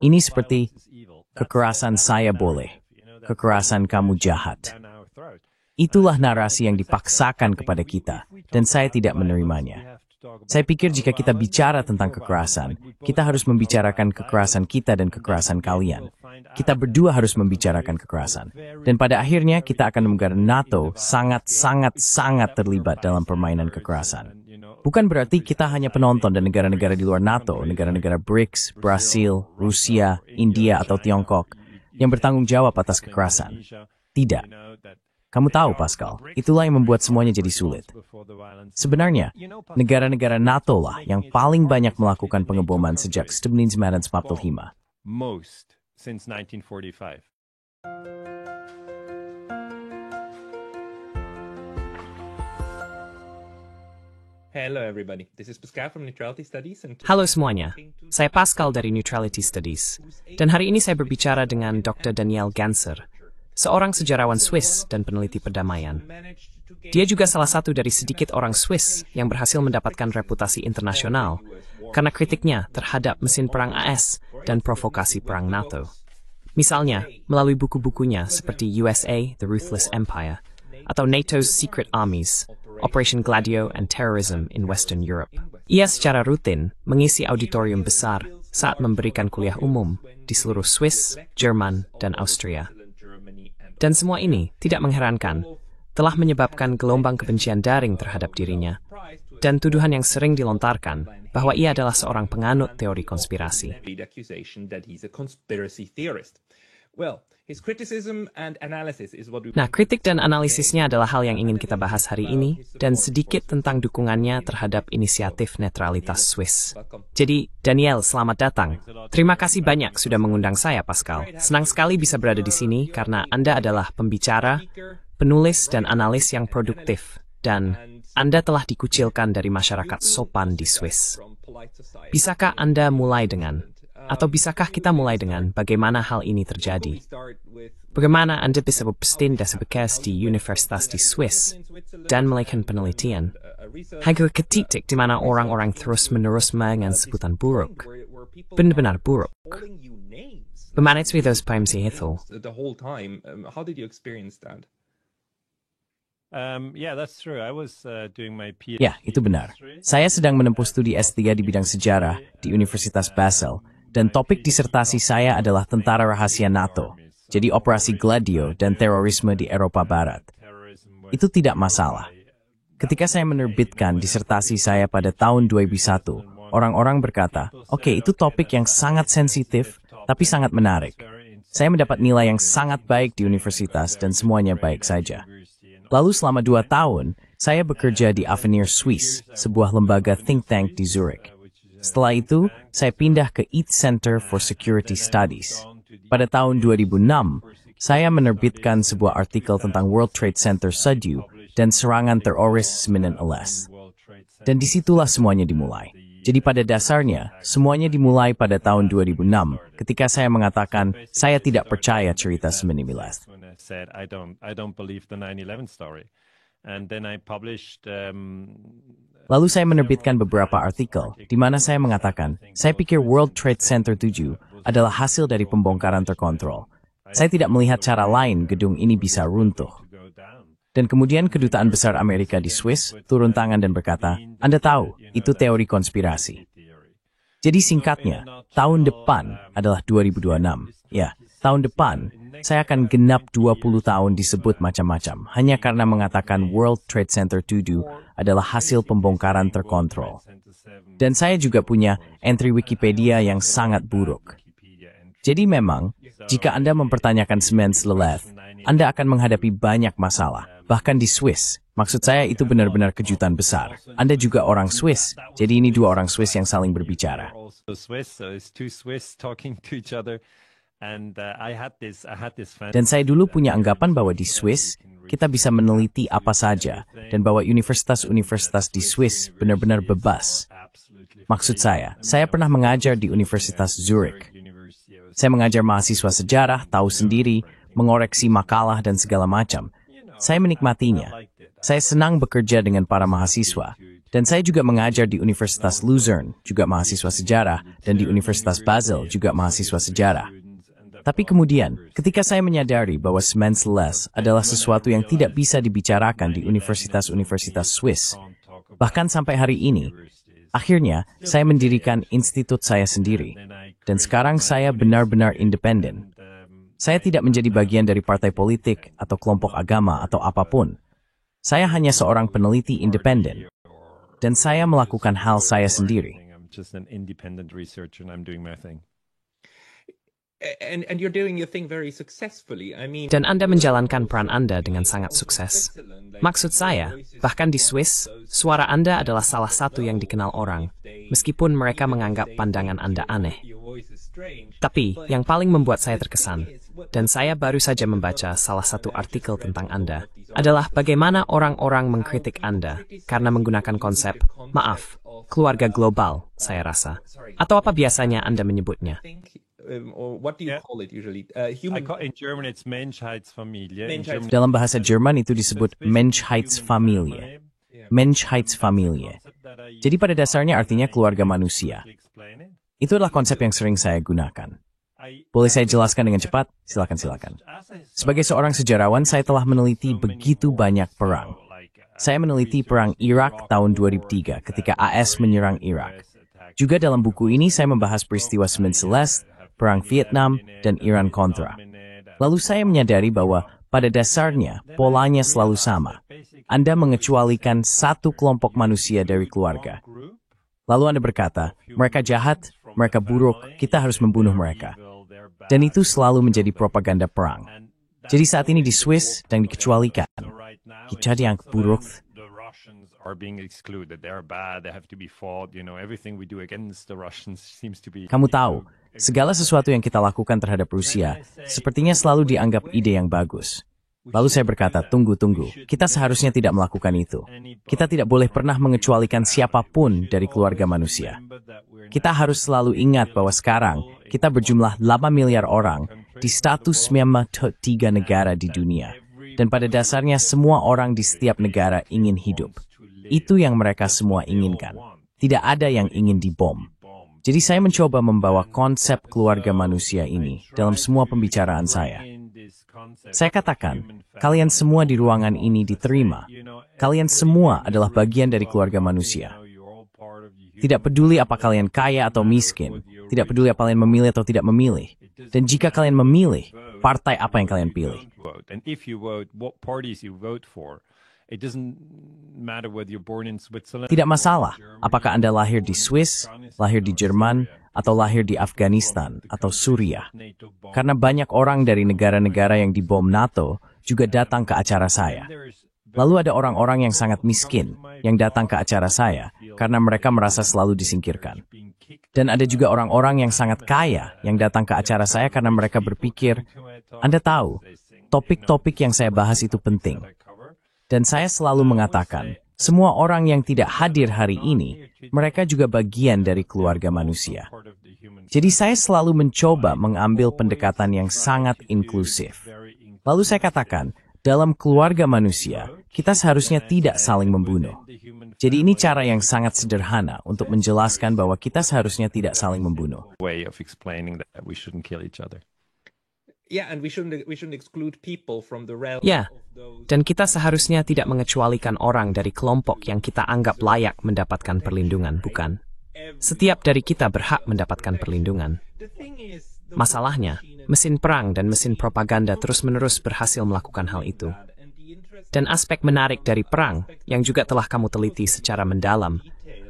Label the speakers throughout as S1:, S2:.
S1: Ini seperti kekerasan saya boleh, kekerasan kamu jahat. Itulah narasi yang dipaksakan kepada kita, dan saya tidak menerimanya. Saya pikir jika kita bicara tentang kekerasan, kita harus membicarakan kekerasan kita dan kekerasan kalian. Kita berdua harus membicarakan kekerasan. Dan pada akhirnya kita akan menemukan NATO sangat terlibat dalam permainan kekerasan. Bukan berarti kita hanya penonton dan negara-negara di luar NATO, negara-negara BRICS, Brasil, Rusia, India, atau Tiongkok, yang bertanggung jawab atas kekerasan. Tidak. Kamu tahu, Pascal, itulah yang membuat semuanya jadi sulit. Sebenarnya, negara-negara NATO lah yang paling banyak melakukan pengeboman sejak 1945.
S2: Most since 1945.
S3: Hello everybody, this is Pascal from Neutrality Studies.
S4: Halo semuanya, saya Pascal dari Neutrality Studies. Dan hari ini saya berbicara dengan Dr. Daniel Ganser, seorang sejarawan Swiss dan peneliti perdamaian. Dia juga salah satu dari sedikit orang Swiss yang berhasil mendapatkan reputasi internasional karena kritiknya terhadap mesin perang AS dan provokasi perang NATO. Misalnya, melalui buku-bukunya seperti USA, The Ruthless Empire, atau NATO's Secret Armies, Operation Gladio and Terrorism in Western Europe. Ia secara rutin mengisi auditorium besar saat memberikan kuliah umum di seluruh Swiss, Jerman, dan Austria. Dan semua ini tidak mengherankan, telah menyebabkan gelombang kebencian daring terhadap dirinya, dan tuduhan yang sering dilontarkan bahwa ia adalah seorang penganut teori konspirasi. Nah, kritik dan analisisnya adalah hal yang ingin kita bahas hari ini, dan sedikit tentang dukungannya terhadap inisiatif netralitas Swiss. Jadi, Daniel, selamat datang. Terima kasih banyak sudah mengundang saya, Pascal. Senang sekali bisa berada di sini karena Anda adalah pembicara, penulis, dan analis yang produktif, dan Anda telah dikucilkan dari masyarakat sopan di Swiss. Bisakah Anda mulai dengan, atau bisakah kita mulai dengan bagaimana hal ini terjadi? Bagaimana Anda bisa berpindah bekas di universitas di Swiss dan melakukan penelitian hingga ke titik di mana orang-orang terus-menerus mengenai sebutan buruk, benar-benar buruk. Bagaimana itu itu?
S1: Ya, itu benar. Saya sedang menempuh studi S3 di bidang sejarah di Universitas Basel, dan topik disertasi saya adalah tentara rahasia NATO, jadi operasi Gladio dan terorisme di Eropa Barat. Itu tidak masalah. Ketika saya menerbitkan disertasi saya pada tahun 2001, orang-orang berkata, oke, itu topik yang sangat sensitif, tapi sangat menarik. Saya mendapat nilai yang sangat baik di universitas dan semuanya baik saja. Lalu selama 2 tahun, saya bekerja di Avenir Suisse, sebuah lembaga think tank di Zurich. Setelah itu, saya pindah ke ETH Center for Security Studies. Pada tahun 2006, saya menerbitkan sebuah artikel tentang World Trade Center SUDU dan serangan teroris 9/11. Dan disitulah semuanya dimulai. Jadi pada dasarnya, semuanya dimulai pada tahun 2006, ketika saya mengatakan, saya tidak percaya cerita 9/11. Lalu saya menerbitkan beberapa artikel, di mana saya mengatakan, saya pikir World Trade Center 7 adalah hasil dari pembongkaran terkontrol. Saya tidak melihat cara lain gedung ini bisa runtuh. Dan kemudian Kedutaan Besar Amerika di Swiss turun tangan dan berkata, Anda tahu, itu teori konspirasi. Jadi singkatnya, tahun depan adalah 2026. Ya, tahun depan, saya akan genap 20 tahun disebut macam-macam, hanya karena mengatakan World Trade Center 7 adalah hasil pembongkaran terkontrol. Dan saya juga punya entry Wikipedia yang sangat buruk. Jadi memang, jika Anda mempertanyakan 9/11, Anda akan menghadapi banyak masalah, bahkan di Swiss. Maksud saya itu benar-benar kejutan besar. Anda juga orang Swiss, jadi ini 2 orang Swiss yang saling berbicara. Dan saya dulu punya anggapan bahwa di Swiss, kita bisa meneliti apa saja, dan bahwa universitas-universitas di Swiss benar-benar bebas. Maksud saya pernah mengajar di Universitas Zurich. Saya mengajar mahasiswa sejarah, tahu sendiri, mengoreksi makalah dan segala macam. Saya menikmatinya. Saya senang bekerja dengan para mahasiswa. Dan saya juga mengajar di Universitas Luzern, juga mahasiswa sejarah, dan di Universitas Basel, juga mahasiswa sejarah. Tapi kemudian, ketika saya menyadari bahwa Semenseles adalah sesuatu yang tidak bisa dibicarakan di universitas-universitas Swiss, bahkan sampai hari ini, akhirnya saya mendirikan institut saya sendiri. Dan sekarang saya benar-benar independen. Saya tidak menjadi bagian dari partai politik atau kelompok agama atau apapun. Saya hanya seorang peneliti independen. Dan saya melakukan hal saya sendiri.
S2: I'm just an independent researcher and I'm doing my thing.
S3: And you're doing your thing very successfully. I mean,
S4: Dan Anda menjalankan peran Anda dengan sangat sukses. Maksud saya, bahkan di Swiss, suara Anda adalah salah satu yang dikenal orang, meskipun mereka menganggap pandangan Anda aneh. Tapi, yang paling membuat saya terkesan, dan saya baru saja membaca salah satu artikel tentang Anda, adalah bagaimana orang-orang mengkritik Anda karena menggunakan konsep, maaf, keluarga global, saya rasa. Atau apa biasanya Anda menyebutnya?
S3: or what do you call it usually?
S2: In German it's Menschheitsfamilie.
S1: Dalam bahasa Jerman itu disebut Menschheitsfamilie. Menschheitsfamilie. Jadi pada dasarnya artinya keluarga manusia. Itu adalah konsep yang sering saya gunakan. Boleh saya jelaskan dengan cepat? Silakan. Sebagai seorang sejarawan, saya telah meneliti begitu banyak perang. Saya meneliti perang Irak tahun 2003 ketika AS menyerang Irak. Juga dalam buku ini saya membahas peristiwa Semenseles, perang Vietnam, dan Iran Contra. Lalu saya menyadari bahwa pada dasarnya polanya selalu sama. Anda mengecualikan satu kelompok manusia dari keluarga. Lalu Anda berkata, mereka jahat, mereka buruk, kita harus membunuh mereka. Dan itu selalu menjadi propaganda perang. Jadi saat ini di Swiss sedang dikecualikan. Kita yang buruk.
S2: Are being excluded. They are bad. They have to be fought. You know, everything we do against the Russians seems to be.
S1: Kamu tahu, segala sesuatu yang kita lakukan terhadap Rusia sepertinya selalu dianggap ide yang bagus. Lalu saya berkata, tunggu. Kita seharusnya tidak melakukan itu. Kita tidak boleh pernah mengecualikan siapapun dari keluarga manusia. Kita harus selalu ingat bahwa sekarang kita berjumlah 8 miliar orang di 193 negara di dunia. Dan pada dasarnya semua orang di setiap negara ingin hidup. Itu yang mereka semua inginkan. Tidak ada yang ingin dibom. Jadi saya mencoba membawa konsep keluarga manusia ini dalam semua pembicaraan saya. Saya katakan, kalian semua di ruangan ini diterima. Kalian semua adalah bagian dari keluarga manusia. Tidak peduli apa kalian kaya atau miskin. Tidak peduli apa kalian memilih atau tidak memilih. Dan jika kalian memilih, partai apa yang kalian pilih?
S2: And if you vote, what parties you vote for? It doesn't matter whether you're born in Switzerland.
S1: Tidak masalah apakah Anda lahir di Swiss, lahir di Jerman, atau lahir di Afghanistan atau Suriah. Karena banyak orang dari negara-negara yang dibom NATO juga datang ke acara saya. Lalu ada orang-orang yang sangat miskin yang datang ke acara saya karena mereka merasa selalu disingkirkan. Dan ada juga orang-orang yang sangat kaya yang datang ke acara saya karena mereka berpikir, Anda tahu, topik-topik yang saya bahas itu penting. Dan saya selalu mengatakan, semua orang yang tidak hadir hari ini, mereka juga bagian dari keluarga manusia. Jadi saya selalu mencoba mengambil pendekatan yang sangat inklusif. Lalu saya katakan, dalam keluarga manusia, kita seharusnya tidak saling membunuh. Jadi ini cara yang sangat sederhana untuk menjelaskan bahwa kita seharusnya tidak saling membunuh.
S2: Way of explaining that we shouldn't kill each other.
S3: Yeah, and we shouldn't exclude people from the realm
S4: Ya,
S3: of those.
S4: dan kita seharusnya tidak mengecualikan orang dari kelompok yang kita anggap layak mendapatkan perlindungan, bukan? Setiap dari kita berhak mendapatkan perlindungan.
S3: The thing is, the
S4: Masalahnya, mesin perang dan mesin propaganda terus-menerus berhasil melakukan hal itu. Dan aspek menarik dari perang, yang juga telah kamu teliti secara mendalam,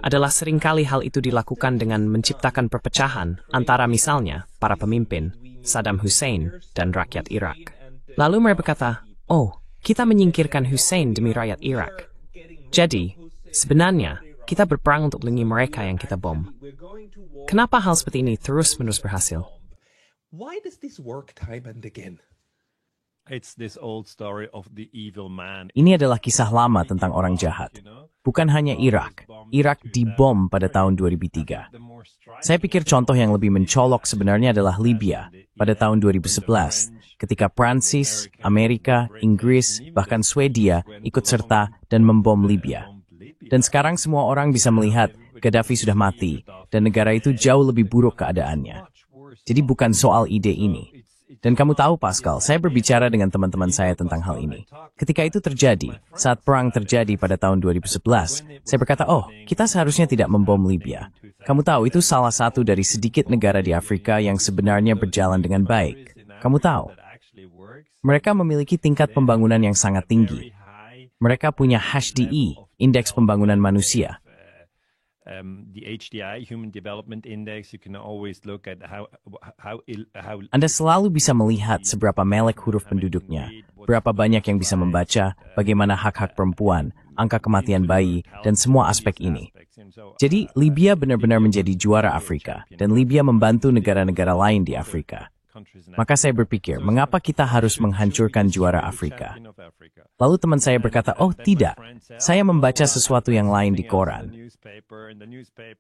S4: adalah seringkali hal itu dilakukan dengan menciptakan perpecahan antara misalnya para pemimpin, Saddam Hussein, dan rakyat Irak. Lalu mereka berkata, oh, kita menyingkirkan Hussein demi rakyat Irak. Jadi, sebenarnya, kita berperang untuk melindungi mereka yang kita bom. Kenapa hal seperti ini terus-menerus berhasil?
S3: why does this work time and again?
S2: It's this old story of the evil man.
S1: Ini adalah kisah lama tentang orang jahat. Bukan hanya Irak. Irak dibom pada tahun 2003. Saya pikir contoh yang lebih mencolok sebenarnya adalah Libya pada tahun 2011, ketika Prancis, Amerika, Inggris, bahkan Swedia ikut serta dan membom Libya. Dan sekarang semua orang bisa melihat Gaddafi sudah mati, dan negara itu jauh lebih buruk keadaannya. Jadi bukan soal ide ini. Dan kamu tahu, Pascal, saya berbicara dengan teman-teman saya tentang hal ini. Ketika itu terjadi, saat perang terjadi pada tahun 2011, saya berkata, oh, kita seharusnya tidak membom Libya. Kamu tahu, itu salah satu dari sedikit negara di Afrika yang sebenarnya berjalan dengan baik. Kamu tahu, mereka memiliki tingkat pembangunan yang sangat tinggi. Mereka punya HDI, Indeks Pembangunan Manusia.
S2: The HDI, Human Development Index, you can always look at how
S1: Anda selalu bisa melihat seberapa melek huruf penduduknya, berapa banyak yang bisa membaca, bagaimana hak-hak perempuan, angka kematian bayi, dan semua aspek ini. Jadi, Libya benar-benar menjadi juara Afrika, dan Libya membantu negara-negara lain di Afrika. Maka saya berpikir, mengapa kita harus menghancurkan juara Afrika? Lalu teman saya berkata, oh tidak, saya membaca sesuatu yang lain di koran.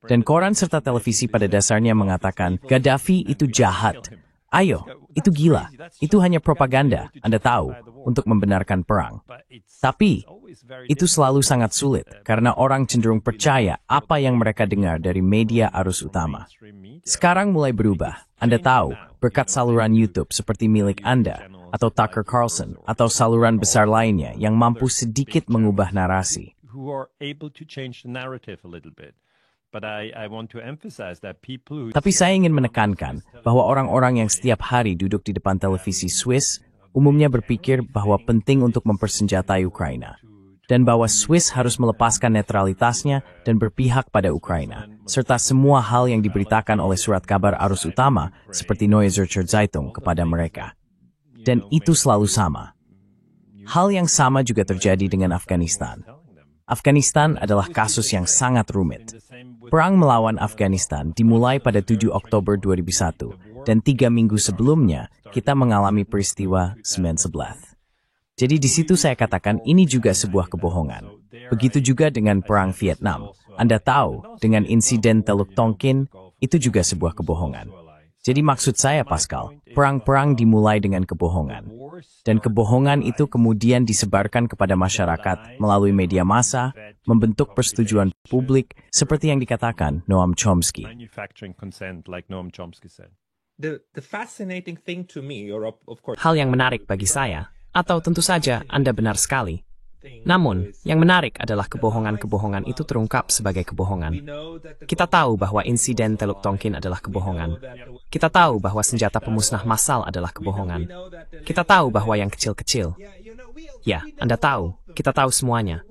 S1: Dan koran serta televisi pada dasarnya mengatakan, Gaddafi itu jahat. Ayo, itu gila. Itu hanya propaganda, Anda tahu, untuk membenarkan perang. Tapi, itu selalu sangat sulit, karena orang cenderung percaya apa yang mereka dengar dari media arus utama. Sekarang mulai berubah. Anda tahu, berkat saluran YouTube seperti milik Anda, atau Tucker Carlson, atau saluran besar lainnya yang mampu sedikit mengubah narasi. Tapi saya ingin menekankan bahwa orang-orang yang setiap hari duduk di depan televisi Swiss umumnya berpikir bahwa penting untuk mempersenjatai Ukraina, dan bahwa Swiss harus melepaskan netralitasnya dan berpihak pada Ukraina, serta semua hal yang diberitakan oleh surat kabar arus utama seperti Neue Zürcher Zeitung kepada mereka. Dan itu selalu sama. Hal yang sama juga terjadi dengan Afghanistan. Afghanistan adalah kasus yang sangat rumit. Perang melawan Afghanistan dimulai pada 7 Oktober 2001, dan 3 minggu sebelumnya kita mengalami peristiwa 9/11. Jadi di situ saya katakan ini juga sebuah kebohongan. Begitu juga dengan Perang Vietnam. Anda tahu, dengan insiden Teluk Tonkin, itu juga sebuah kebohongan. Jadi maksud saya, Pascal, perang-perang dimulai dengan kebohongan. Dan kebohongan itu kemudian disebarkan kepada masyarakat melalui media massa, membentuk persetujuan publik, seperti yang dikatakan Noam Chomsky.
S4: Hal yang menarik bagi saya, atau tentu saja Anda benar sekali. Namun, yang menarik adalah kebohongan-kebohongan itu terungkap sebagai kebohongan. Kita tahu bahwa insiden Teluk Tonkin adalah kebohongan. Kita tahu bahwa senjata pemusnah massal adalah kebohongan. Kita tahu bahwa yang kecil-kecil. Ya, Anda tahu. Kita tahu semuanya.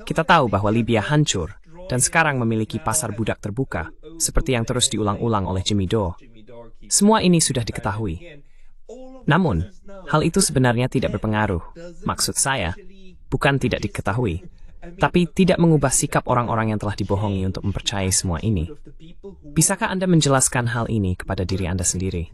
S4: Kita tahu bahwa Libya hancur dan sekarang memiliki pasar budak terbuka, seperti yang terus diulang-ulang oleh Jimmy Dore. Semua ini sudah diketahui. Namun, hal itu sebenarnya tidak berpengaruh. Maksud saya, bukan tidak diketahui, tapi tidak mengubah sikap orang-orang yang telah dibohongi untuk mempercayai semua ini. Bisakah Anda menjelaskan hal ini kepada diri Anda sendiri?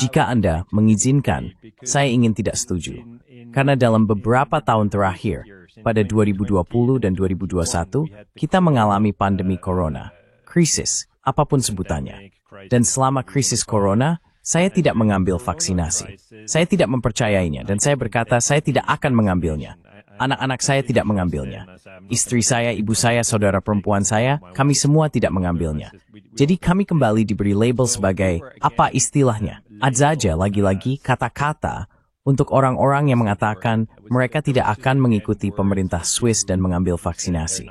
S1: Jika Anda mengizinkan, saya ingin tidak setuju. Karena dalam beberapa tahun terakhir, pada 2020 dan 2021, kita mengalami pandemi corona, krisis, apapun sebutannya. Dan selama krisis corona, saya tidak mengambil vaksinasi. Saya tidak mempercayainya, dan saya berkata saya tidak akan mengambilnya. Anak-anak saya tidak mengambilnya. Istri saya, ibu saya, saudara perempuan saya, kami semua tidak mengambilnya. Jadi kami kembali diberi label sebagai, apa istilahnya? Adzaja lagi-lagi kata-kata untuk orang-orang yang mengatakan mereka tidak akan mengikuti pemerintah Swiss dan mengambil vaksinasi.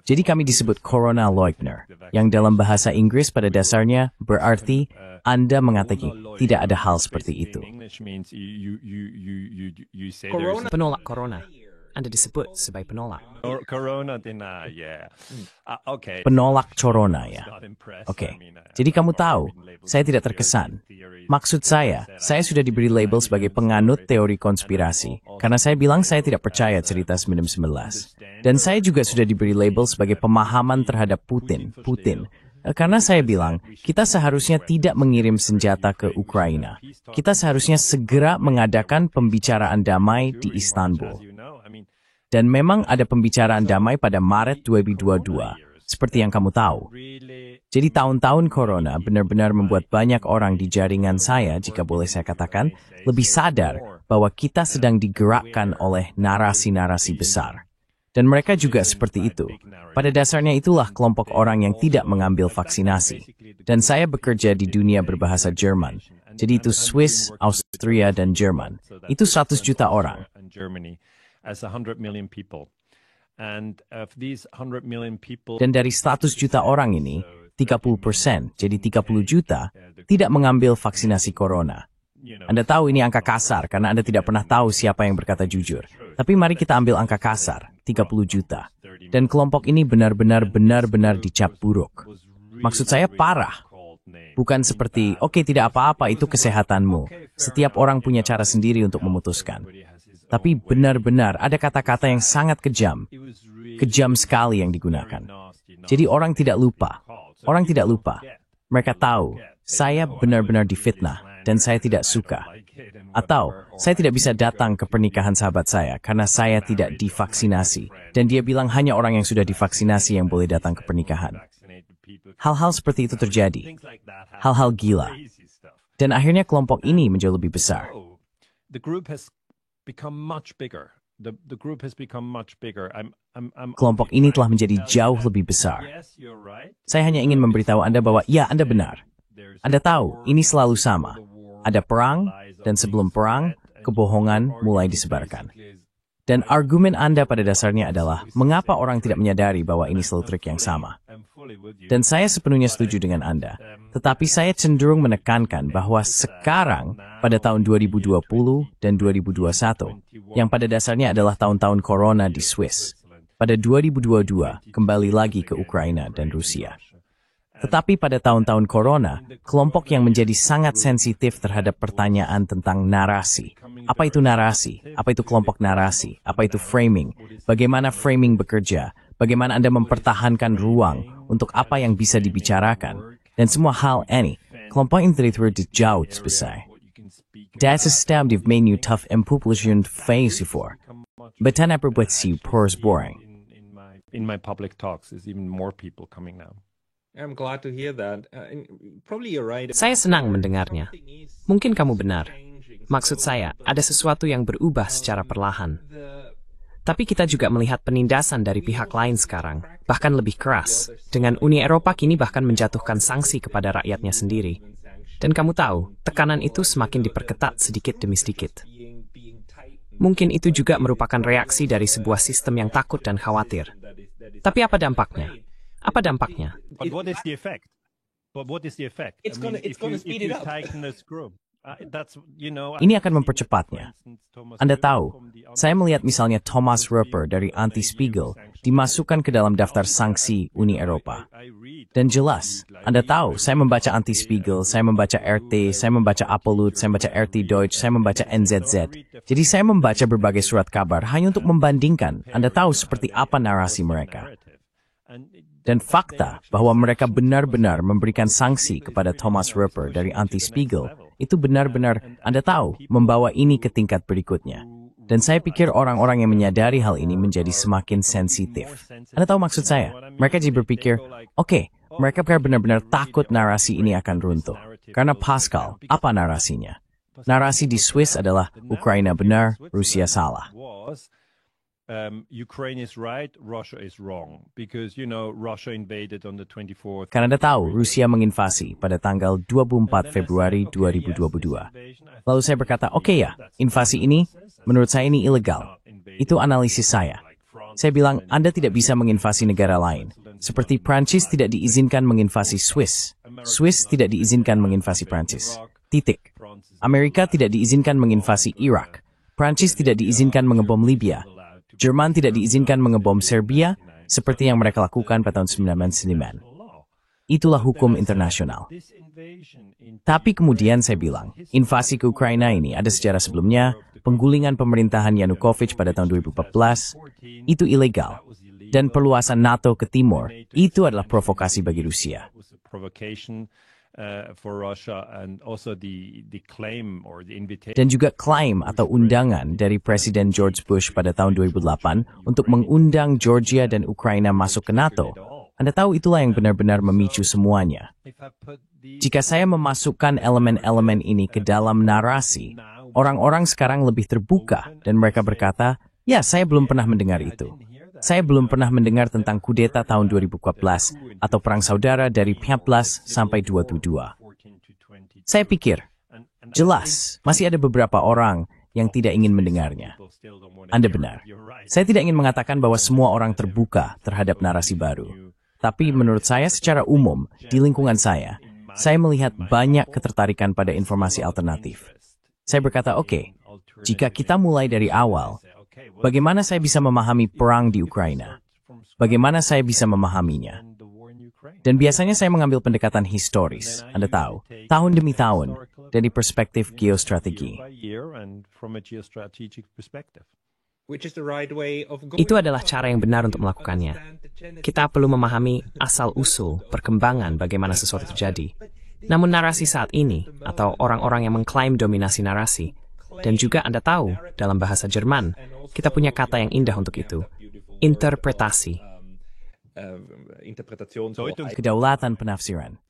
S1: Jadi kami disebut Corona Leugner, yang dalam bahasa Inggris pada dasarnya berarti Anda mengatakan tidak ada hal seperti itu.
S4: Penolak corona. Anda disebut sebagai penolak.
S2: Corona deny, yeah. Okay.
S1: Penolak corona, ya. Oke. Jadi kamu tahu, saya tidak terkesan. Maksud saya sudah diberi label sebagai penganut teori konspirasi, karena saya bilang saya tidak percaya cerita 9/11. Dan saya juga sudah diberi label sebagai pemahaman terhadap Putin. Karena saya bilang, kita seharusnya tidak mengirim senjata ke Ukraina. Kita seharusnya segera mengadakan pembicaraan damai di Istanbul. Dan memang ada pembicaraan damai pada Maret 2022, seperti yang kamu tahu. Jadi tahun-tahun corona benar-benar membuat banyak orang di jaringan saya, jika boleh saya katakan, lebih sadar bahwa kita sedang digerakkan oleh narasi-narasi besar. Dan mereka juga seperti itu. Pada dasarnya itulah kelompok orang yang tidak mengambil vaksinasi. Dan saya bekerja di dunia berbahasa Jerman. Jadi itu Swiss, Austria, dan Jerman. Itu 100 juta orang. Dan dari 100 juta orang ini, 30%, jadi 30 juta, tidak mengambil vaksinasi corona. Anda tahu ini angka kasar karena Anda tidak pernah tahu siapa yang berkata jujur. Tapi mari kita ambil angka kasar, 30 juta. Dan kelompok ini benar-benar dicap buruk. Maksud saya parah. Bukan seperti, oke, tidak apa-apa, itu kesehatanmu. Setiap orang punya cara sendiri untuk memutuskan. Tapi benar-benar ada kata-kata yang sangat kejam. Kejam sekali yang digunakan. Jadi orang tidak lupa. Orang tidak lupa. Mereka tahu, saya benar-benar difitnah. Dan saya tidak suka. Atau, saya tidak bisa datang ke pernikahan sahabat saya karena saya tidak divaksinasi. Dan dia bilang hanya orang yang sudah divaksinasi yang boleh datang ke pernikahan. Hal-hal seperti itu terjadi. Hal-hal gila. Dan akhirnya kelompok ini menjadi lebih besar. Kelompok ini telah menjadi jauh lebih besar. Saya hanya ingin memberitahu Anda bahwa, ya, Anda benar. Anda tahu, ini selalu sama. Ada perang, dan sebelum perang, kebohongan mulai disebarkan. Dan argumen Anda pada dasarnya adalah, mengapa orang tidak menyadari bahwa ini selalu trik yang sama? Dan saya sepenuhnya setuju dengan Anda. Tetapi saya cenderung menekankan bahwa sekarang, pada tahun 2020 dan 2021, yang pada dasarnya adalah tahun-tahun corona di Swiss, pada 2022 kembali lagi ke Ukraina dan Rusia. Tetapi pada tahun-tahun corona, kelompok yang menjadi sangat sensitif terhadap pertanyaan tentang narasi. Apa itu narasi? Apa itu kelompok narasi? Apa itu framing? Bagaimana framing bekerja? Bagaimana Anda mempertahankan ruang untuk apa yang bisa dibicarakan? Dan semua hal ini, kelompok ini terlihat jauh besar. Das System die Menu tough impopulation phase before. But then ever buat si pores boring.
S2: In my public talks, there's even more people coming now.
S3: I'm glad to hear that. Probably you're right.
S4: Saya senang mendengarnya. Mungkin kamu benar. Maksud saya, ada sesuatu yang berubah secara perlahan. Tapi kita juga melihat penindasan dari pihak lain sekarang, bahkan lebih keras. Dengan Uni Eropa kini bahkan menjatuhkan sanksi kepada rakyatnya sendiri. Dan kamu tahu, tekanan itu semakin diperketat sedikit demi sedikit. Mungkin itu juga merupakan reaksi dari sebuah sistem yang takut dan khawatir. Tapi apa dampaknya? Apa dampaknya?
S2: But what is the effect?
S3: It's gonna speed it up.
S1: Ini akan mempercepatnya. Anda tahu, saya melihat misalnya Thomas Rupper dari Anti-Spiegel dimasukkan ke dalam daftar sanksi Uni Eropa. Dan jelas, Anda tahu, saya membaca Anti-Spiegel, saya membaca RT, saya membaca Apollut, saya membaca RT Deutsch, saya membaca NZZ. Jadi saya membaca berbagai surat kabar hanya untuk membandingkan. Anda tahu seperti apa narasi mereka. Dan fakta bahwa mereka benar-benar memberikan sanksi kepada Thomas Rupper dari Anti-Spiegel, itu benar-benar, Anda tahu, membawa ini ke tingkat berikutnya. Dan saya pikir orang-orang yang menyadari hal ini menjadi semakin sensitif. Anda tahu maksud saya? Mereka jadi berpikir, oke, mereka benar-benar takut narasi ini akan runtuh. Karena Pascal, apa narasinya? Narasi di Swiss adalah Ukraina benar, Rusia salah.
S2: Ukraine is right, Russia is wrong. Because, Russia invaded on the 24th.
S1: Karena Anda tahu, Rusia menginvasi pada tanggal 24 Februari 2022. Lalu saya berkata, oke ya, invasi ini, menurut saya ini ilegal. Itu analisis saya. Saya bilang, Anda tidak bisa menginvasi negara lain. Seperti Prancis tidak diizinkan menginvasi Swiss. Swiss tidak diizinkan menginvasi Prancis. Titik. Amerika tidak diizinkan menginvasi Irak. Prancis tidak diizinkan mengebom Libya. Jerman tidak diizinkan mengebom Serbia seperti yang mereka lakukan pada tahun 1999. Itulah hukum internasional. Tapi kemudian saya bilang, invasi ke Ukraina ini ada sejarah sebelumnya, penggulingan pemerintahan Yanukovych pada tahun 2014, itu ilegal. Dan perluasan NATO ke timur, itu adalah provokasi bagi Rusia.
S2: for Russia, and also the claim or the invitation.
S1: Dan juga klaim atau undangan dari Presiden George Bush pada tahun 2008 untuk mengundang Georgia dan Ukraina masuk ke NATO. Anda tahu itulah yang benar-benar memicu semuanya. Jika saya memasukkan elemen-elemen ini ke dalam narasi, orang-orang sekarang lebih terbuka dan mereka berkata, ya saya belum pernah mendengar itu. Saya belum pernah mendengar tentang kudeta tahun 2014 atau perang saudara dari 15 sampai 22. Saya pikir, jelas, masih ada beberapa orang yang tidak ingin mendengarnya. Anda benar. Saya tidak ingin mengatakan bahwa semua orang terbuka terhadap narasi baru. Tapi menurut saya secara umum, di lingkungan saya melihat banyak ketertarikan pada informasi alternatif. Saya berkata, oke, jika kita mulai dari awal, bagaimana saya bisa memahami perang di Ukraina? Bagaimana saya bisa memahaminya? Dan biasanya saya mengambil pendekatan historis, Anda tahu, tahun demi tahun, dari perspektif geostrategi.
S4: Itu adalah cara yang benar untuk melakukannya. Kita perlu memahami asal-usul perkembangan bagaimana sesuatu terjadi. Namun narasi saat ini, atau orang-orang yang mengklaim dominasi narasi, dan juga Anda tahu, dalam bahasa Jerman, kita punya kata yang indah untuk itu, interpretasi.
S1: Kedaulatan penafsiran.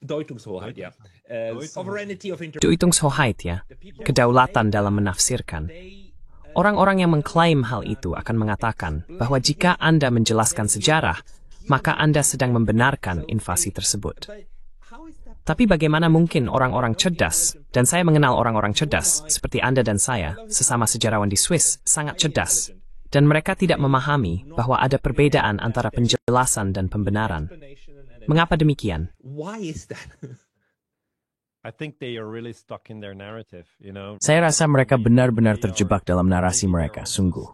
S4: Deutungshoheit, ya, kedaulatan dalam menafsirkan. Orang-orang yang mengklaim hal itu akan mengatakan bahwa jika Anda menjelaskan sejarah, maka Anda sedang membenarkan invasi tersebut. Tapi bagaimana mungkin orang-orang cerdas, dan saya mengenal orang-orang cerdas, seperti Anda dan saya, sesama sejarawan di Swiss, sangat cerdas, dan mereka tidak memahami bahwa ada perbedaan antara penjelasan dan pembenaran. Mengapa demikian?
S1: Saya rasa mereka benar-benar terjebak dalam narasi mereka, sungguh.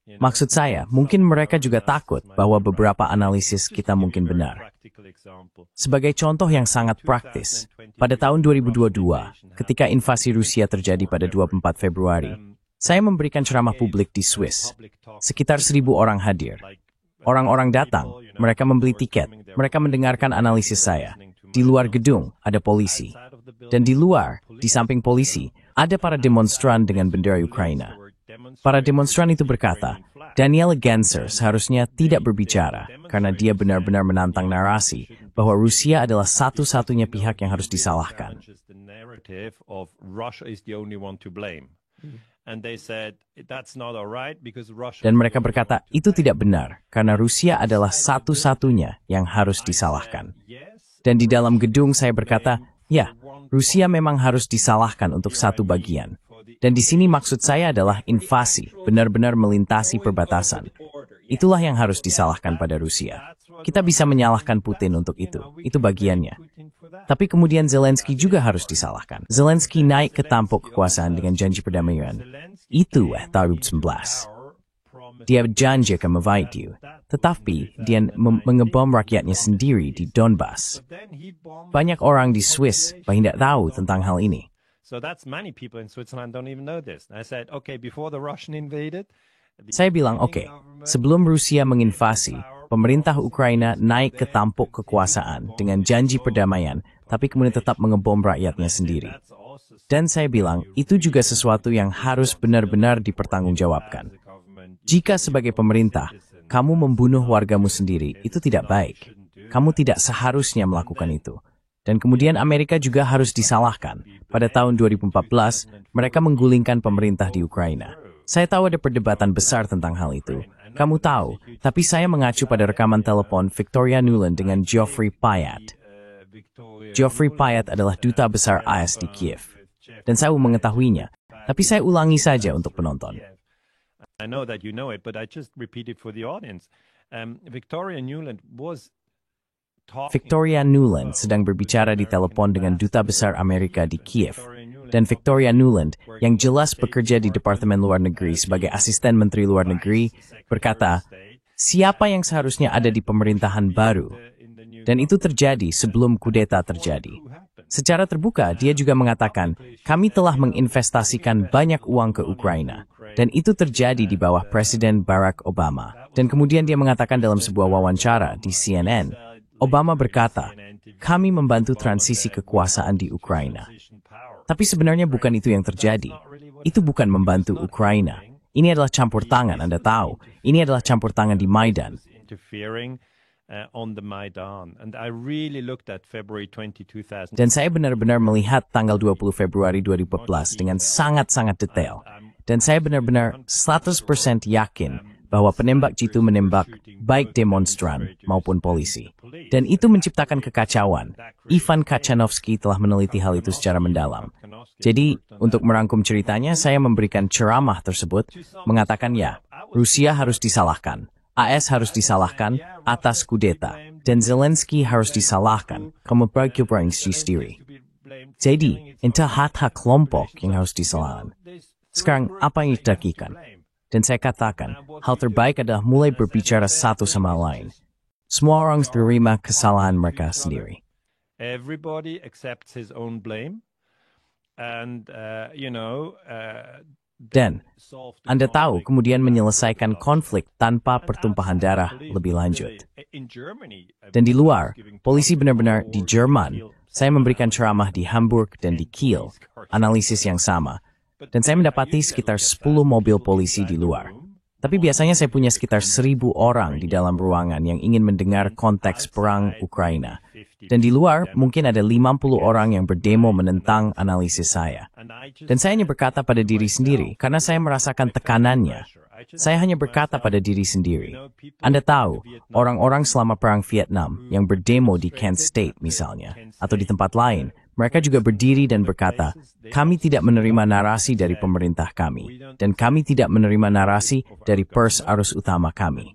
S1: Maksud saya, mungkin mereka juga takut bahwa beberapa analisis kita mungkin benar. Sebagai contoh yang sangat praktis, pada tahun 2022, ketika invasi Rusia terjadi pada 24 Februari, saya memberikan ceramah publik di Swiss. Sekitar 1.000 orang hadir. Orang-orang datang, mereka membeli tiket, mereka mendengarkan analisis saya. Di luar gedung ada polisi. Dan di luar, di samping polisi, ada para demonstran dengan bendera Ukraina. Para demonstran itu berkata, Daniel Genscher seharusnya tidak berbicara karena dia benar-benar menantang narasi bahwa Rusia adalah satu-satunya pihak yang harus disalahkan. Dan mereka berkata, itu tidak benar karena Rusia adalah satu-satunya yang harus disalahkan. Dan di dalam gedung saya berkata, ya, Rusia memang harus disalahkan untuk satu bagian. Dan di sini maksud saya adalah invasi, benar-benar melintasi perbatasan. Itulah yang harus disalahkan pada Rusia. Kita bisa menyalahkan Putin untuk itu bagiannya. Tapi kemudian Zelensky juga harus disalahkan. Zelensky naik ke tampuk kekuasaan dengan janji perdamaian. Itu tahun 2019. Dia janji akan memfight tetapi dia mengebom rakyatnya sendiri di Donbas. Banyak orang di Swiss bahkan tidak tahu tentang hal ini. Saya bilang, oke, sebelum Rusia menginvasi, pemerintah Ukraina naik ke tampuk kekuasaan dengan janji perdamaian, tapi kemudian tetap mengebom rakyatnya sendiri. Dan saya bilang, itu juga sesuatu yang harus benar-benar dipertanggungjawabkan. Jika sebagai pemerintah, kamu membunuh wargamu sendiri, itu tidak baik. Kamu tidak seharusnya melakukan itu. Dan kemudian Amerika juga harus disalahkan. Pada tahun 2014, mereka menggulingkan pemerintah di Ukraina. Saya tahu ada perdebatan besar tentang hal itu. Kamu tahu, tapi saya mengacu pada rekaman telepon Victoria Nuland dengan Geoffrey Pyatt. Geoffrey Pyatt adalah duta besar AS di Kiev. Dan saya mengetahuinya, tapi saya ulangi saja untuk penonton.
S2: I know that you know it, but I just repeat it for the audience. Victoria Nuland sedang berbicara di telepon dengan duta besar Amerika di Kiev. Dan Victoria Nuland, yang jelas bekerja di Departemen Luar Negeri sebagai asisten Menteri Luar Negeri, berkata, siapa yang seharusnya ada di pemerintahan baru? Dan itu terjadi sebelum kudeta terjadi. Secara terbuka, dia juga mengatakan, kami telah menginvestasikan banyak uang ke Ukraina. Dan itu terjadi di bawah Presiden Barack Obama. Dan kemudian dia mengatakan dalam sebuah wawancara di CNN, Obama berkata,
S1: kami membantu transisi kekuasaan di Ukraina. Tapi sebenarnya bukan itu yang terjadi. Itu bukan membantu Ukraina. Ini adalah campur tangan, Anda tahu. Ini adalah campur tangan di Maidan. Dan saya benar-benar melihat tanggal 20 Februari 2014 dengan sangat-sangat detail. Dan saya benar-benar 100% yakin bahwa penembak jitu menembak baik demonstran maupun polisi. Dan itu menciptakan kekacauan. Ivan Kachanovsky telah meneliti hal itu secara mendalam. Jadi, untuk merangkum ceritanya, saya memberikan ceramah tersebut, mengatakan ya, Rusia harus disalahkan. AS harus disalahkan atas kudeta, dan Zelensky harus disalahkan kemudian sendiri. Jadi, entah hak kelompok yang harus disalahkan. Sekarang, apa yang dilakukan? Dan saya katakan, hal terbaik adalah mulai berbicara satu sama lain. Semua orang terima kesalahan mereka sendiri.
S2: Everybody accepts his own blame, and
S1: Dan, Anda tahu, kemudian menyelesaikan konflik tanpa pertumpahan darah lebih lanjut. Dan di luar, polisi benar-benar di Jerman, saya memberikan ceramah di Hamburg dan di Kiel, analisis yang sama. Dan saya mendapati sekitar 10 mobil polisi di luar. Tapi biasanya saya punya sekitar 1.000 orang di dalam ruangan yang ingin mendengar konteks perang Ukraina. Dan di luar, mungkin ada 50 orang yang berdemo menentang analisis saya. Dan saya hanya berkata pada diri sendiri, karena saya merasakan tekanannya. Saya hanya berkata pada diri sendiri. Anda tahu, orang-orang selama perang Vietnam yang berdemo di Kent State misalnya, atau di tempat lain, mereka juga berdiri dan berkata, kami tidak menerima narasi dari pemerintah kami, dan kami tidak menerima narasi dari pers arus utama kami.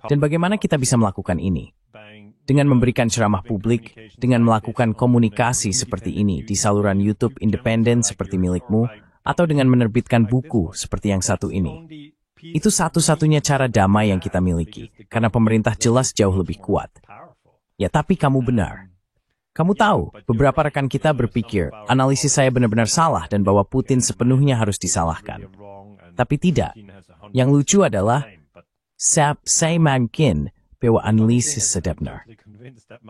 S1: Dan bagaimana kita bisa melakukan ini? Dengan memberikan ceramah publik, dengan melakukan komunikasi seperti ini di saluran YouTube independen seperti milikmu, atau dengan menerbitkan buku seperti yang satu ini. Itu satu-satunya cara damai yang kita miliki, karena pemerintah jelas jauh lebih kuat. Ya, tapi kamu benar. Kamu tahu, beberapa rekan kita berpikir, analisis saya benar-benar salah dan bahwa Putin sepenuhnya harus disalahkan. Tapi tidak. Yang lucu adalah, saya mungkin bahwa analisis sedapnar.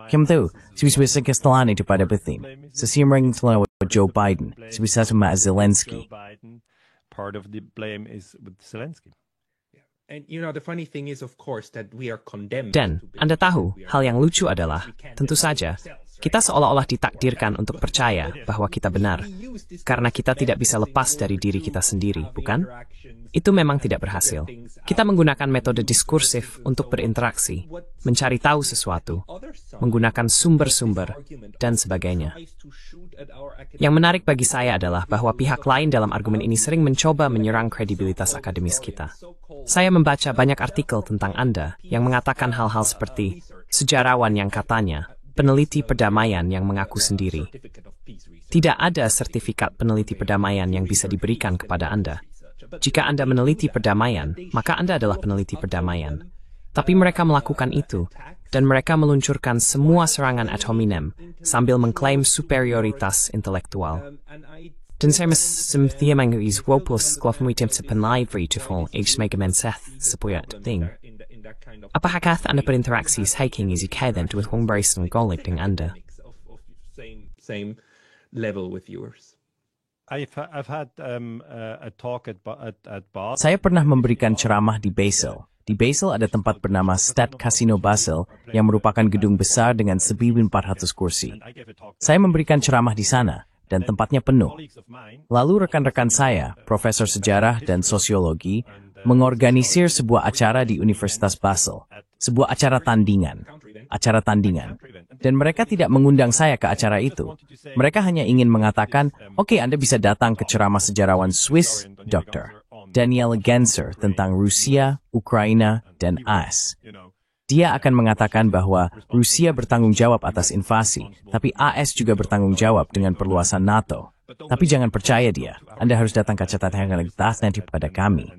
S1: Kamu tahu, sebisa kesalahan itu pada Putin. Sesimring telah Joe Biden, sebisa sama Zelensky.
S2: Part of the blame is with Zelensky.
S3: And the funny thing is, of course, that we are condemned.
S4: Dan, Anda tahu, hal yang lucu adalah, tentu saja, kita seolah-olah ditakdirkan untuk percaya bahwa kita benar, karena kita tidak bisa lepas dari diri kita sendiri, bukan? Itu memang tidak berhasil. Kita menggunakan metode diskursif untuk berinteraksi, mencari tahu sesuatu, menggunakan sumber-sumber, dan sebagainya. Yang menarik bagi saya adalah bahwa pihak lain dalam argumen ini sering mencoba menyerang kredibilitas akademis kita. Saya membaca banyak artikel tentang Anda yang mengatakan hal-hal seperti sejarawan yang katanya, peneliti perdamaian yang mengaku sendiri. Tidak ada sertifikat peneliti perdamaian yang bisa diberikan kepada Anda. Jika Anda meneliti perdamaian, maka Anda adalah peneliti perdamaian. Tapi mereka melakukan itu, dan mereka meluncurkan semua serangan ad hominem sambil mengklaim superioritas intelektual. Dan saya mesti mengis wopus klofmuitim sepenlai veritiful age-megamen seth sepoyat thing. Apakah Anda berinteraksi hiking is ikaidan with Hongbaris and Golik dengan Anda?
S3: Same level with yours.
S2: I've had a talk at Basel.
S1: Saya pernah memberikan ceramah di Basel. Di Basel ada tempat bernama Stad Casino Basel yang merupakan gedung besar dengan 1.400 kursi. Saya memberikan ceramah di sana dan tempatnya penuh. Lalu rekan-rekan saya, profesor sejarah dan sosiologi, mengorganisir sebuah acara di Universitas Basel, sebuah acara tandingan. Dan mereka tidak mengundang saya ke acara itu. Mereka hanya ingin mengatakan, oke, Anda bisa datang ke ceramah sejarawan Swiss, Dr. Daniel Ganser tentang Rusia, Ukraina, dan AS. Dia akan mengatakan bahwa Rusia bertanggung jawab atas invasi, tapi AS juga bertanggung jawab dengan perluasan NATO. Tapi jangan percaya dia, Anda harus datang ke catatan yang nanti pada kami.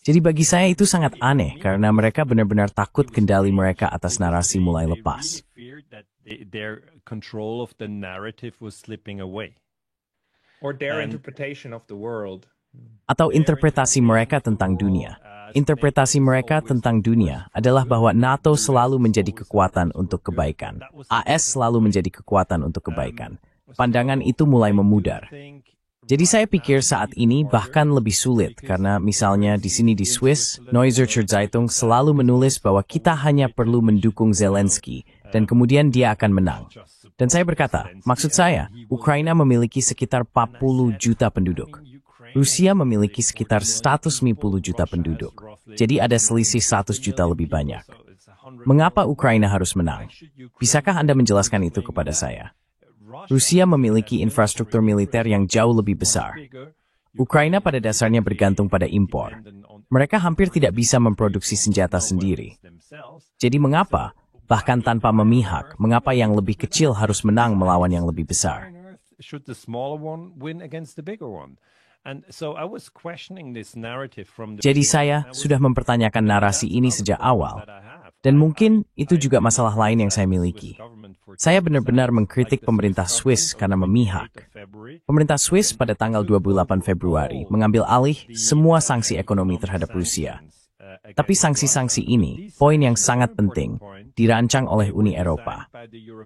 S1: Jadi bagi saya itu sangat aneh, karena mereka benar-benar takut kendali mereka atas narasi mulai lepas.
S3: Or their interpretation of the world.
S1: Atau interpretasi mereka tentang dunia. Interpretasi mereka tentang dunia adalah bahwa NATO selalu menjadi kekuatan untuk kebaikan. AS selalu menjadi kekuatan untuk kebaikan. Pandangan itu mulai memudar. Jadi saya pikir saat ini bahkan lebih sulit karena misalnya di sini di Swiss, Neue Zürcher Zeitung selalu menulis bahwa kita hanya perlu mendukung Zelensky dan kemudian dia akan menang. Dan saya berkata, maksud saya, Ukraina memiliki sekitar 40 juta penduduk. Rusia memiliki sekitar 150 juta penduduk. Jadi ada selisih 100 juta lebih banyak. Mengapa Ukraina harus menang? Bisakah Anda menjelaskan itu kepada saya? Rusia memiliki infrastruktur militer yang jauh lebih besar. Ukraina pada dasarnya bergantung pada impor. Mereka hampir tidak bisa memproduksi senjata sendiri. Jadi mengapa, bahkan tanpa memihak, mengapa yang lebih kecil harus menang melawan yang lebih besar? Jadi saya sudah mempertanyakan narasi ini sejak awal. Dan mungkin itu juga masalah lain yang saya miliki. Saya benar-benar mengkritik pemerintah Swiss karena memihak. Pemerintah Swiss pada tanggal 28 Februari mengambil alih semua sanksi ekonomi terhadap Rusia. Tapi sanksi-sanksi ini, poin yang sangat penting, dirancang oleh Uni Eropa.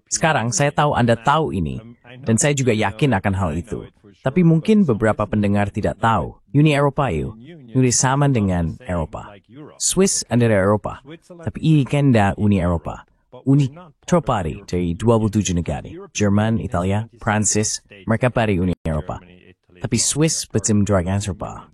S1: Sekarang saya tahu Anda tahu ini, dan saya juga yakin akan hal itu. Tapi mungkin beberapa pendengar tidak tahu, Uni Eropa itu sama dengan Eropa. Swiss adalah Eropa, tapi ini kan Uni Eropa. Uni terpadu dari 27 negara, Jerman, Italia, Prancis, mereka pada Uni Eropa. Tapi Swiss betul dengan Eropa.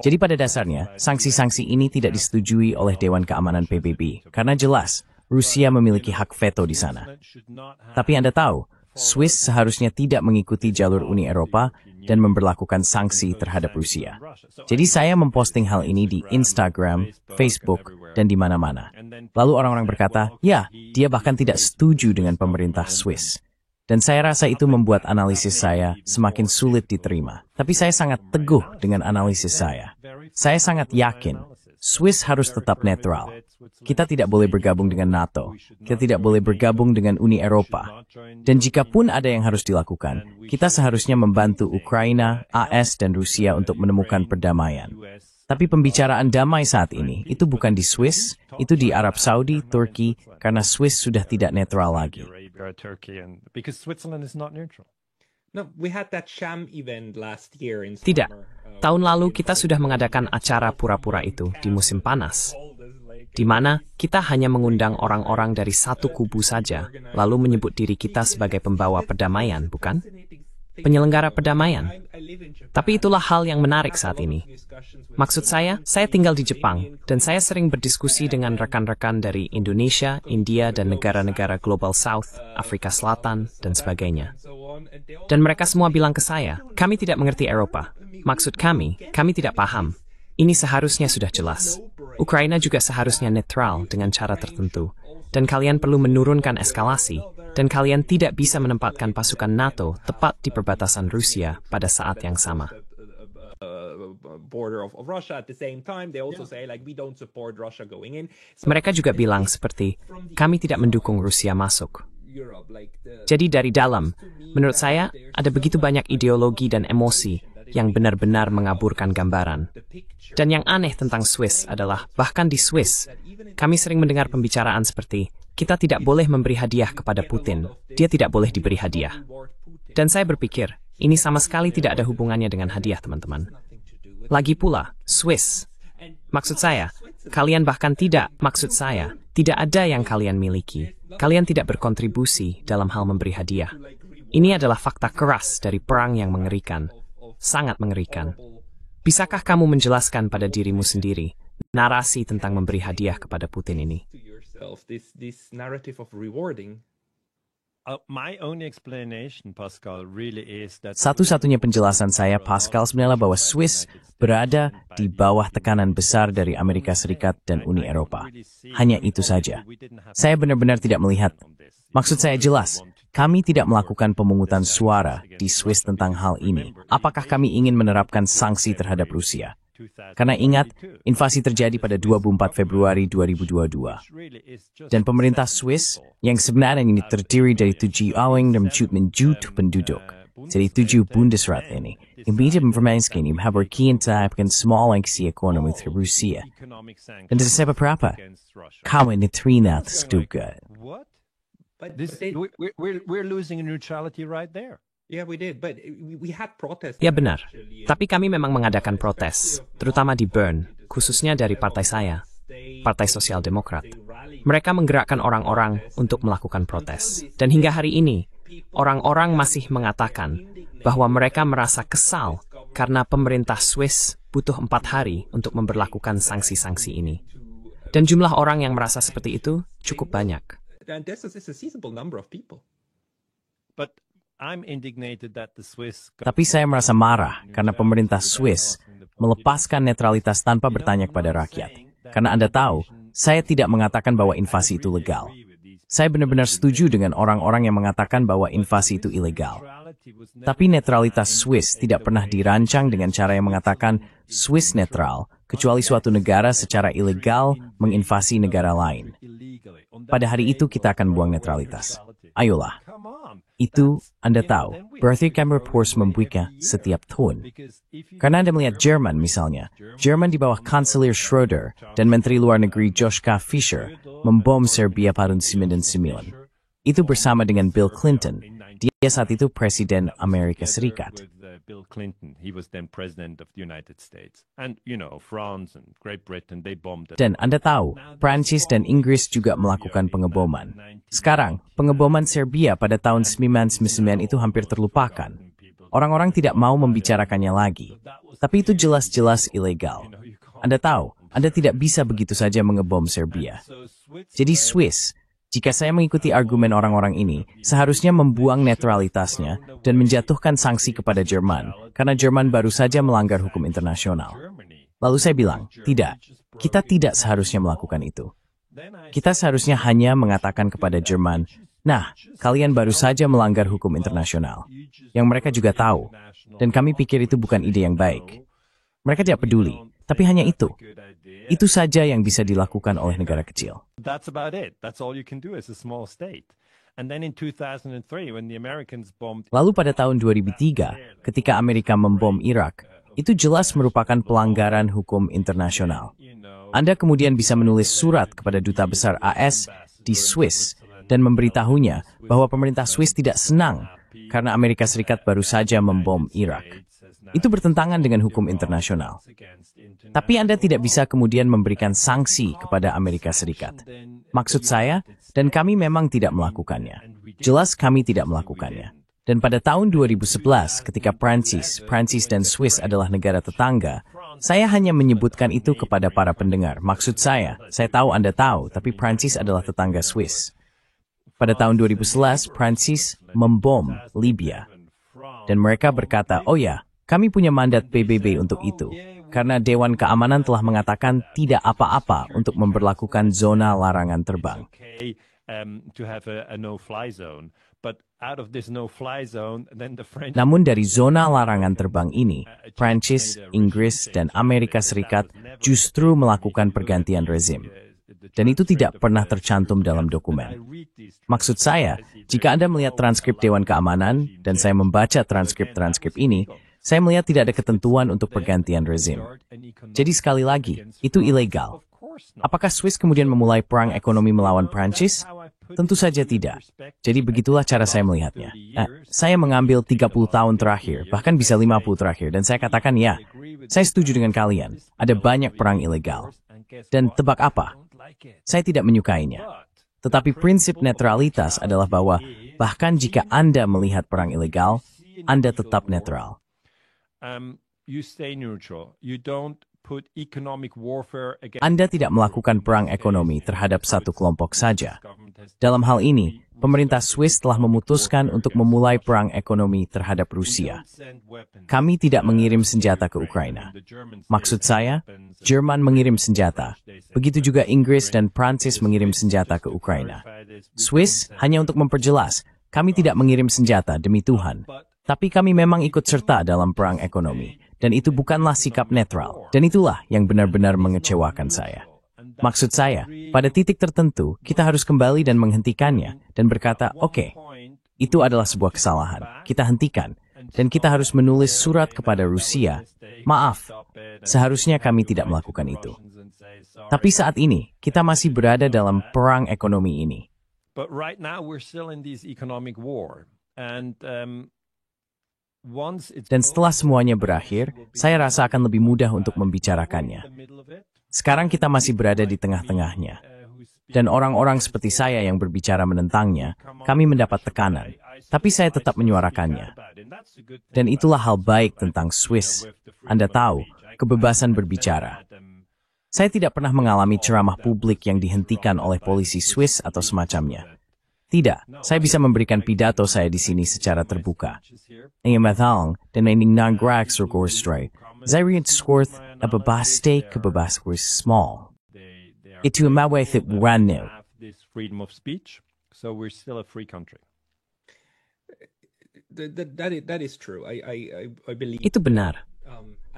S1: Jadi pada dasarnya, sanksi-sanksi ini tidak disetujui oleh Dewan Keamanan PBB, karena jelas, Rusia memiliki hak veto di sana. Tapi Anda tahu, Swiss seharusnya tidak mengikuti jalur Uni Eropa dan memberlakukan sanksi terhadap Rusia. Jadi saya memposting hal ini di Instagram, Facebook, dan di mana-mana. Lalu orang-orang berkata, ya, dia bahkan tidak setuju dengan pemerintah Swiss. Dan saya rasa itu membuat analisis saya semakin sulit diterima. Tapi saya sangat teguh dengan analisis saya. Saya sangat yakin, Swiss harus tetap netral. Kita tidak boleh bergabung dengan NATO. Kita tidak boleh bergabung dengan Uni Eropa. Dan jika pun ada yang harus dilakukan, kita seharusnya membantu Ukraina, AS, dan Rusia untuk menemukan perdamaian. Tapi pembicaraan damai saat ini, itu bukan di Swiss, itu di Arab Saudi, Turki, karena Swiss sudah tidak netral lagi.
S4: Tidak. Tahun lalu kita sudah mengadakan acara pura-pura itu di musim panas, di mana kita hanya mengundang orang-orang dari satu kubu saja, lalu menyebut diri kita sebagai pembawa perdamaian, bukan? Penyelenggara perdamaian. Tapi itulah hal yang menarik saat ini. Maksud saya tinggal di Jepang, dan saya sering berdiskusi dengan rekan-rekan dari Indonesia, India, dan negara-negara Global South, Afrika Selatan, dan sebagainya. Dan mereka semua bilang ke saya, kami tidak mengerti Eropa. Maksud kami tidak paham. Ini seharusnya sudah jelas. Ukraina juga seharusnya netral dengan cara tertentu. Dan kalian perlu menurunkan eskalasi, dan kalian tidak bisa menempatkan pasukan NATO tepat di perbatasan Rusia pada saat yang sama. Mereka juga bilang seperti, kami tidak mendukung Rusia masuk. Jadi dari dalam, menurut saya, ada begitu banyak ideologi dan emosi yang benar-benar mengaburkan gambaran. Dan yang aneh tentang Swiss adalah, bahkan di Swiss, kami sering mendengar pembicaraan seperti, kita tidak boleh memberi hadiah kepada Putin, dia tidak boleh diberi hadiah. Dan saya berpikir, ini sama sekali tidak ada hubungannya dengan hadiah, teman-teman. Lagi pula, Swiss. Maksud saya, tidak ada yang kalian miliki. Kalian tidak berkontribusi dalam hal memberi hadiah. Ini adalah fakta keras dari perang yang mengerikan. Sangat mengerikan. Bisakah kamu menjelaskan pada dirimu sendiri narasi tentang memberi hadiah kepada Putin ini?
S1: Satu-satunya penjelasan saya, Pascal, sebenarnya bahwa Swiss berada di bawah tekanan besar dari Amerika Serikat dan Uni Eropa. Hanya itu saja. Saya benar-benar tidak melihat. Maksud saya jelas, kami tidak melakukan pemungutan suara di Swiss tentang hal ini. Apakah kami ingin menerapkan sanksi terhadap Rusia? Karena ingat, invasi terjadi pada 24 Februari 2022. Dan pemerintah Swiss, yang sebenarnya ini terdiri dari 7,6 juta penduduk,
S2: Jadi 7 Bundesrat ini, immediate information ini menghabiskan tahapkan small angsi ekonomi Rusia. Dan dari beberapa, kamu netrina juga.
S5: What? We're losing neutrality right there.
S3: Yeah, we did, but we had protests.
S4: Ya benar, tapi kami memang mengadakan protes, terutama di Bern, khususnya dari partai saya, Partai Sosial Demokrat. Mereka menggerakkan orang-orang untuk melakukan protes. Dan hingga hari ini, orang-orang masih mengatakan bahwa mereka merasa kesal karena pemerintah Swiss butuh 4 hari untuk memberlakukan sanksi-sanksi ini. Dan jumlah orang yang merasa seperti itu cukup banyak.
S3: And this is a sizable number of people.
S5: But I'm indignated that the Swiss...
S2: Tapi saya merasa marah karena pemerintah Swiss melepaskan netralitas tanpa bertanya kepada rakyat. Karena Anda tahu, saya tidak mengatakan bahwa invasi itu legal. Saya benar-benar setuju dengan orang-orang yang mengatakan bahwa invasi itu ilegal. Tapi netralitas Swiss tidak pernah dirancang dengan cara yang mengatakan Swiss netral, kecuali suatu negara secara ilegal menginvasi negara lain. Pada hari itu kita akan buang netralitas. Ayolah. Itu Anda tahu, berarti kami harus membuatnya setiap tahun. Karena Anda melihat Jerman misalnya, Jerman di bawah Kanselir Schröder dan Menteri Luar Negeri Joschka Fischer membom Serbia pada 1999. Itu bersama dengan Bill Clinton. Dia saat itu Presiden Amerika Serikat.
S5: Bill Clinton, he was then president of the United States. And, you know, France and Great Britain, they bombed it.
S2: Dan Anda tahu, Prancis dan Inggris juga melakukan pengeboman. Sekarang, pengeboman Serbia pada tahun 1999 itu hampir terlupakan. Orang-orang tidak mau membicarakannya lagi. Tapi itu jelas-jelas ilegal. Anda tahu, Anda tidak bisa begitu saja mengebom Serbia. Jadi Swiss, jika saya mengikuti argumen orang-orang ini, seharusnya membuang netralitasnya dan menjatuhkan sanksi kepada Jerman, karena Jerman baru saja melanggar hukum internasional. Lalu saya bilang, tidak, kita tidak seharusnya melakukan itu. Kita seharusnya hanya mengatakan kepada Jerman, nah, kalian baru saja melanggar hukum internasional, yang mereka juga tahu, dan kami pikir itu bukan ide yang baik. Mereka tidak peduli, tapi hanya itu. Itu saja yang bisa dilakukan oleh negara kecil.
S5: That's about it. That's all you can do as a small state. And then in 2003 when the Americans bombed...
S2: Lalu pada tahun 2003, ketika Amerika membom Irak, itu jelas merupakan pelanggaran hukum internasional. Anda kemudian bisa menulis surat kepada Duta Besar AS di Swiss dan memberitahunya bahwa pemerintah Swiss tidak senang karena Amerika Serikat baru saja membom Irak. Itu bertentangan dengan hukum internasional. Tapi Anda tidak bisa kemudian memberikan sanksi kepada Amerika Serikat. Maksud saya, dan kami memang tidak melakukannya. Jelas kami tidak melakukannya. Dan pada tahun 2011, ketika Prancis dan Swiss adalah negara tetangga, saya hanya menyebutkan itu kepada para pendengar. Maksud saya tahu Anda tahu, tapi Prancis adalah tetangga Swiss. Pada tahun 2011, Prancis membom Libya. Dan mereka berkata, oh ya, kami punya mandat PBB untuk itu. Karena Dewan Keamanan telah mengatakan tidak apa-apa untuk memberlakukan zona larangan terbang. Namun dari zona larangan terbang ini, Prancis, Inggris, dan Amerika Serikat justru melakukan pergantian rezim. Dan itu tidak pernah tercantum dalam dokumen. Maksud saya, jika Anda melihat transkrip Dewan Keamanan, dan saya membaca transkrip ini, saya melihat tidak ada ketentuan untuk pergantian rezim. Jadi sekali lagi, itu ilegal. Apakah Swiss kemudian memulai perang ekonomi melawan Prancis? Tentu saja tidak. Jadi begitulah cara saya melihatnya. Saya mengambil 30 tahun terakhir, bahkan bisa 50 terakhir, dan saya katakan ya, saya setuju dengan kalian. Ada banyak perang ilegal. Dan tebak apa? Saya tidak menyukainya. Tetapi prinsip netralitas adalah bahwa bahkan jika Anda melihat perang ilegal, Anda tetap netral. Anda tidak melakukan perang ekonomi terhadap satu kelompok saja. Dalam hal ini, pemerintah Swiss telah memutuskan untuk memulai perang ekonomi terhadap Rusia. Kami tidak mengirim senjata ke Ukraina. Maksud saya, Jerman mengirim senjata. Begitu juga Inggris dan Prancis mengirim senjata ke Ukraina. Swiss, hanya untuk memperjelas, kami tidak mengirim senjata demi Tuhan. Tapi kami memang ikut serta dalam perang ekonomi. Dan itu bukanlah sikap netral. Dan itulah yang benar-benar mengecewakan saya. Maksud saya, pada titik tertentu, kita harus kembali dan menghentikannya. Dan berkata, oke, itu adalah sebuah kesalahan. Kita hentikan.
S1: dan kita harus menulis surat kepada Rusia. Maaf, seharusnya kami tidak melakukan itu. Tapi saat ini, kita masih berada dalam perang ekonomi ini.
S5: But right now we're still in this economic war. And
S1: Dan setelah semuanya berakhir, saya rasa akan lebih mudah untuk membicarakannya. Sekarang kita masih berada di tengah-tengahnya. Dan orang-orang seperti saya yang berbicara menentangnya, kami mendapat tekanan. Tapi saya tetap menyuarakannya. Dan itulah hal baik tentang Swiss. Anda tahu, kebebasan berbicara. Saya tidak pernah mengalami ceramah publik yang dihentikan oleh polisi Swiss atau semacamnya. Tidak, saya bisa memberikan pidato saya di sini secara terbuka. Ingin matang dan ingin nangrak surgorstray. Zairian skorth ababaste kebebasan small. Itu mawethip ranu.
S5: freedom of speech, so we're still a free country.
S3: That is true. I believe.
S4: Itu benar.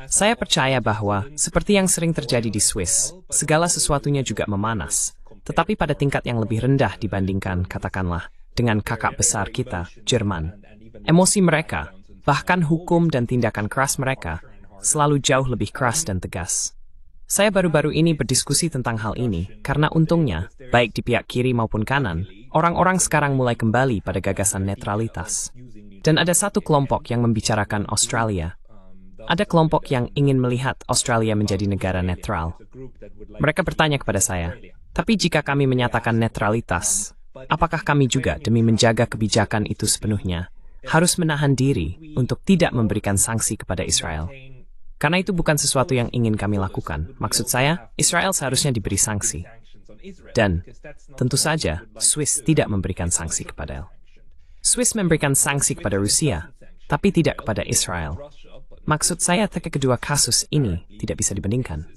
S4: Saya percaya bahwa, seperti yang sering terjadi di Swiss, segala sesuatunya juga memanas. Tetapi pada tingkat yang lebih rendah dibandingkan, katakanlah, dengan kakak besar kita, Jerman. Emosi mereka, bahkan hukum dan tindakan keras mereka, selalu jauh lebih keras dan tegas. Saya baru-baru ini berdiskusi tentang hal ini, karena untungnya, baik di pihak kiri maupun kanan, orang-orang sekarang mulai kembali pada gagasan netralitas. Dan ada satu kelompok yang membicarakan Australia. Ada kelompok yang ingin melihat Australia menjadi negara netral. Mereka bertanya kepada saya, tapi jika kami menyatakan netralitas, apakah kami juga demi menjaga kebijakan itu sepenuhnya, harus menahan diri untuk tidak memberikan sanksi kepada Israel? Karena itu bukan sesuatu yang ingin kami lakukan. Maksud saya, Israel seharusnya diberi sanksi. Dan, tentu saja, Swiss tidak memberikan sanksi kepada Israel. Swiss memberikan sanksi kepada Rusia, tapi tidak kepada Israel. Maksud saya, kedua kasus ini tidak bisa dibandingkan.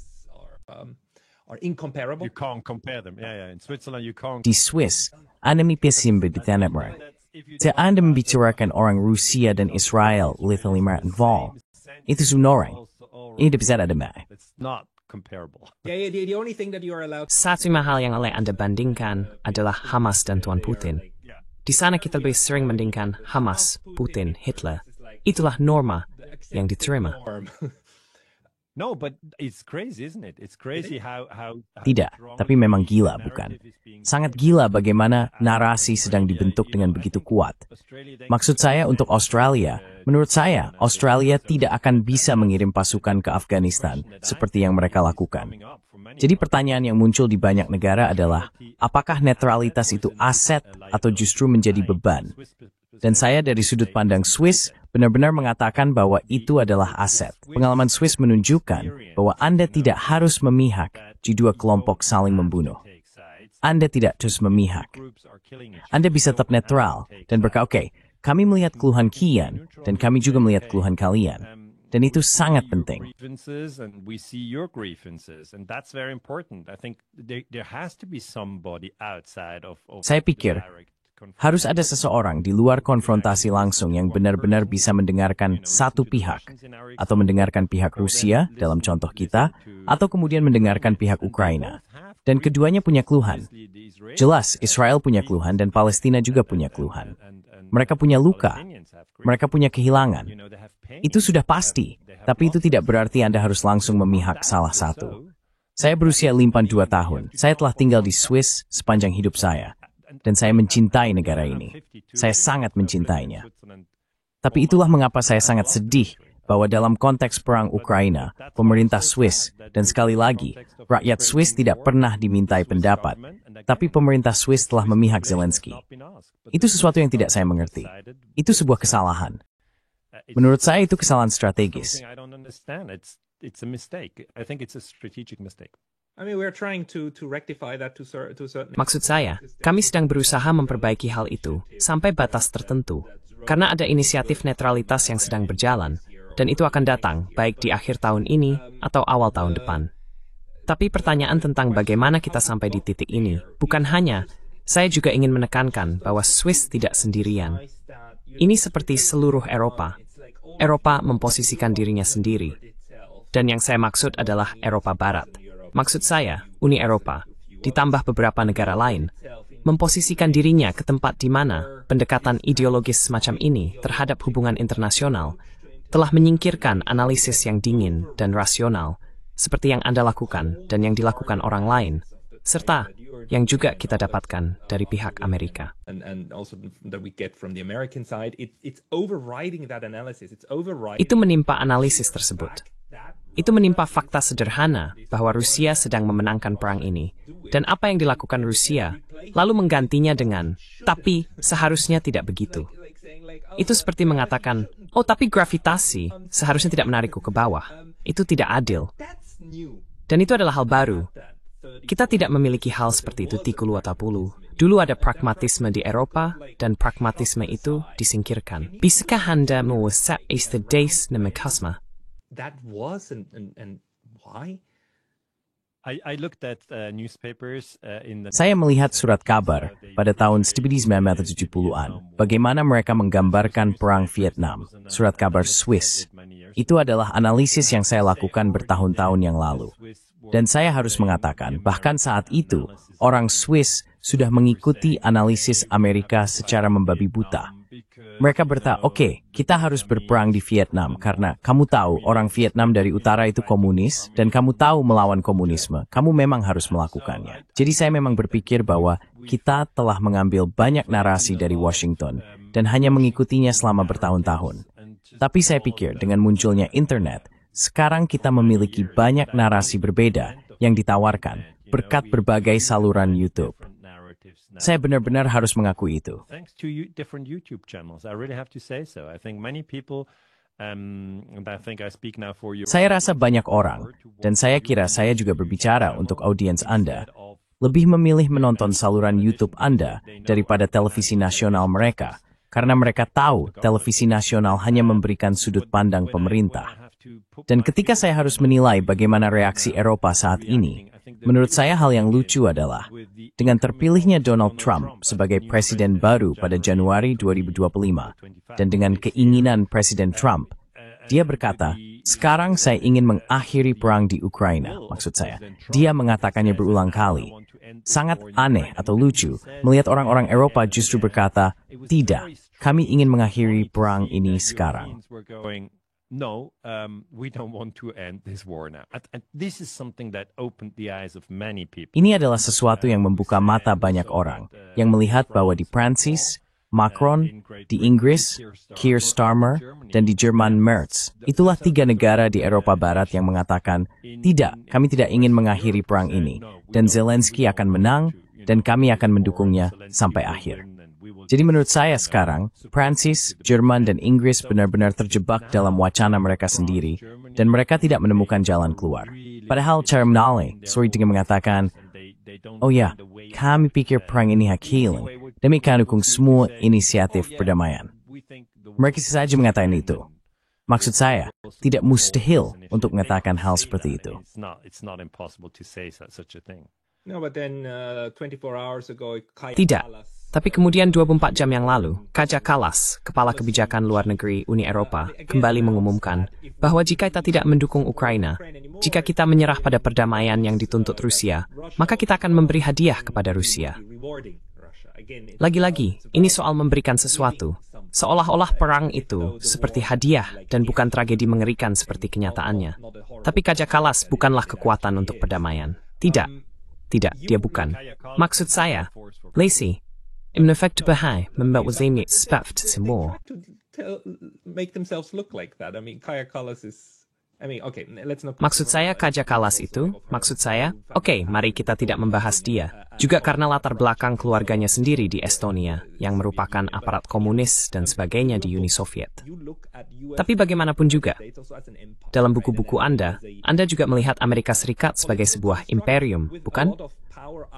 S5: You can't compare them. Yeah. In Switzerland, you can't.
S1: Di Swiss, Anda mipisim berbicara mereka. Jika Anda membicarakan orang Rusia dan Israel oleh lima involved, itu senorang. Ini tidak bisa ada mai.
S5: It's not comparable.
S3: Yeah, the only thing that you are allowed.
S4: Satu hal yang oleh Anda bandingkan adalah Hamas dan Tuan Putin. Di sana kita lebih sering membandingkan Hamas, Putin, Hitler. Itulah norma yang diterima.
S5: No, but it's crazy, isn't it? It's crazy how
S1: Tidak, tapi memang gila, bukan? Sangat gila bagaimana narasi sedang dibentuk dengan begitu kuat. Maksud saya untuk Australia, menurut saya, Australia tidak akan bisa mengirim pasukan ke Afghanistan seperti yang mereka lakukan. Jadi pertanyaan yang muncul di banyak negara adalah, apakah netralitas itu aset atau justru menjadi beban? Dan saya dari sudut pandang Swiss benar-benar mengatakan bahwa itu adalah aset. Pengalaman Swiss menunjukkan bahwa Anda tidak harus memihak di dua kelompok saling membunuh. Anda tidak terus memihak. Anda bisa tetap netral dan berkata, oke, kami melihat keluhan Kian dan kami juga melihat keluhan kalian. Dan itu sangat penting. Saya pikir, harus ada seseorang di luar konfrontasi langsung yang benar-benar bisa mendengarkan satu pihak, atau mendengarkan pihak Rusia, dalam contoh kita, atau kemudian mendengarkan pihak Ukraina. Dan keduanya punya keluhan. Jelas, Israel punya keluhan dan Palestina juga punya keluhan. Mereka punya luka, mereka punya kehilangan. Itu sudah pasti, tapi itu tidak berarti Anda harus langsung memihak salah satu. Saya berusia 52 tahun, saya telah tinggal di Swiss sepanjang hidup saya. Dan saya mencintai negara ini. Saya sangat mencintainya. Tapi itulah mengapa saya sangat sedih bahwa dalam konteks perang Ukraina, pemerintah Swiss, dan sekali lagi, rakyat Swiss tidak pernah dimintai pendapat, tapi pemerintah Swiss telah memihak Zelensky. Itu sesuatu yang tidak saya mengerti. Itu sebuah kesalahan. Menurut saya itu kesalahan strategis.
S4: Maksud saya, kami sedang berusaha memperbaiki hal itu sampai batas tertentu, karena ada inisiatif netralitas yang sedang berjalan, dan itu akan datang baik di akhir tahun ini atau awal tahun depan. Tapi pertanyaan tentang bagaimana kita sampai di titik ini, bukan hanya, saya juga ingin menekankan bahwa Swiss tidak sendirian. Ini seperti seluruh Eropa. Eropa memposisikan dirinya sendiri. Dan yang saya maksud adalah Eropa Barat. Maksud saya, Uni Eropa, ditambah beberapa negara lain, memposisikan dirinya ke tempat di mana pendekatan ideologis semacam ini terhadap hubungan internasional telah menyingkirkan analisis yang dingin dan rasional, seperti yang Anda lakukan dan yang dilakukan orang lain, serta yang juga kita dapatkan dari pihak Amerika. Itu menimpa analisis tersebut. Itu menimpa fakta sederhana bahwa Rusia sedang memenangkan perang ini, dan apa yang dilakukan Rusia, lalu menggantinya dengan, tapi seharusnya tidak begitu. Itu seperti mengatakan, oh tapi gravitasi seharusnya tidak menarikku ke bawah. Itu tidak adil. Dan itu adalah hal baru. Kita tidak memiliki hal seperti itu tikulu atau pulu. Dulu ada pragmatisme di Eropa, dan pragmatisme itu disingkirkan. Bisakah Anda mewasap istedais nemekasma?
S3: That was and why?
S5: I looked at newspapers in the...
S1: Saya melihat surat kabar pada tahun 1970-an, bagaimana mereka menggambarkan perang Vietnam, surat kabar Swiss. Itu adalah analisis yang saya lakukan bertahun-tahun yang lalu. Dan saya harus mengatakan, bahkan saat itu, orang Swiss sudah mengikuti analisis Amerika secara membabi buta. Mereka berkata, oke, kita harus berperang di Vietnam karena kamu tahu orang Vietnam dari utara itu komunis dan kamu tahu melawan komunisme, kamu memang harus melakukannya. Jadi saya memang berpikir bahwa kita telah mengambil banyak narasi dari Washington dan hanya mengikutinya selama bertahun-tahun. Tapi saya pikir dengan munculnya internet, sekarang kita memiliki banyak narasi berbeda yang ditawarkan berkat berbagai saluran YouTube. Saya benar-benar harus mengakui itu.
S5: Thanks to different YouTube channels, I really have to say so. I think many people, and I think I speak now for you.
S1: Saya rasa banyak orang, dan saya kira saya juga berbicara untuk audiens Anda, lebih memilih menonton saluran YouTube Anda daripada televisi nasional mereka, karena mereka tahu televisi nasional hanya memberikan sudut pandang pemerintah. Dan ketika saya harus menilai bagaimana reaksi Eropa saat ini, menurut saya hal yang lucu adalah, dengan terpilihnya Donald Trump sebagai presiden baru pada Januari 2025, dan dengan keinginan Presiden Trump, dia berkata, sekarang saya ingin mengakhiri perang di Ukraina, maksud saya. Dia mengatakannya berulang kali. Sangat aneh atau lucu melihat orang-orang Eropa justru berkata, tidak, kami ingin mengakhiri perang ini sekarang.
S5: No, we don't want to end this war now. And this is something that opened the eyes of many people.
S1: Ini adalah sesuatu yang membuka mata banyak orang yang melihat bahwa di Prancis, Macron, di Inggris, Keir Starmer, dan di Jerman Merz, itulah 3 negara di Eropa Barat yang mengatakan, tidak, kami tidak ingin mengakhiri perang ini, dan Zelensky akan menang, dan kami akan mendukungnya sampai akhir. Jadi menurut saya sekarang, Prancis, Jerman, dan Inggris benar-benar terjebak dalam wacana mereka sendiri, dan mereka tidak menemukan jalan keluar. Padahal Charmnale, sorry dengan mengatakan, oh ya, kami pikir perang ini hakilin, demi dukung semua inisiatif perdamaian. Mereka saja mengatakan itu. Maksud saya, tidak mustahil untuk mengatakan hal seperti itu.
S5: It's not impossible to say such a thing.
S3: No, but then 24 hours ago,
S4: Tidak. Tapi kemudian 24 jam yang lalu, Kaja Kallas, Kepala Kebijakan Luar Negeri Uni Eropa, kembali mengumumkan bahwa jika kita tidak mendukung Ukraina, jika kita menyerah pada perdamaian yang dituntut Rusia, maka kita akan memberi hadiah kepada Rusia. Lagi-lagi, ini soal memberikan sesuatu. Seolah-olah perang itu seperti hadiah dan bukan tragedi mengerikan seperti kenyataannya. Tapi Kaja Kallas bukanlah kekuatan untuk perdamaian. Tidak, dia bukan. Maksud saya, Lacey, in effect bahai membuat wazimit spaft semua.
S3: make themselves look like that. I mean, Kaja Kallas is. I mean, okay, let's not.
S4: Maksud saya Kaja Kallas itu, maksud saya, oke, mari kita tidak membahas dia. Juga karena latar belakang keluarganya sendiri di Estonia, yang merupakan aparat komunis dan sebagainya di Uni Soviet. Tapi bagaimanapun juga, dalam buku-buku Anda juga melihat Amerika Serikat sebagai sebuah imperium, bukan?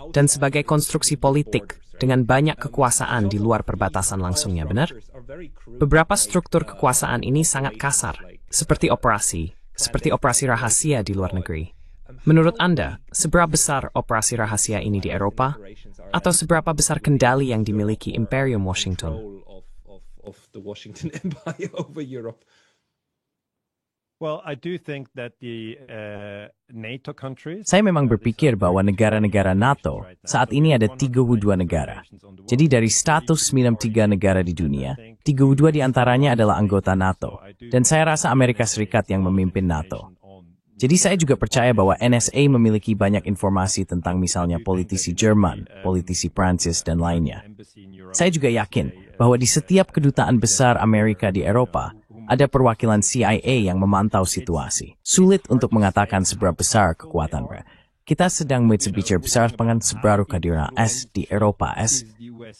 S4: Dan sebagai konstruksi politik dengan banyak kekuasaan di luar perbatasan langsungnya, benar? Beberapa struktur kekuasaan ini sangat kasar, seperti operasi rahasia di luar negeri. Menurut Anda, seberapa besar operasi rahasia ini di Eropa? Atau seberapa besar kendali yang dimiliki Imperium Washington?
S5: Well, I do think that the NATO countries.
S1: Saya memang berpikir bahwa negara-negara NATO saat ini ada 32 negara. Jadi dari 193 negara di dunia, 32 di antaranya adalah anggota NATO. Dan saya rasa Amerika Serikat yang memimpin NATO. Jadi saya juga percaya bahwa NSA memiliki banyak informasi tentang misalnya politisi Jerman, politisi Prancis, dan lainnya. Saya juga yakin bahwa di setiap kedutaan besar Amerika di Eropa, ada perwakilan CIA yang memantau situasi. Sulit untuk mengatakan seberapa besar kekuatan mereka. Kita sedang berbicara besar dengan seberapa kehadiran S di Eropa S.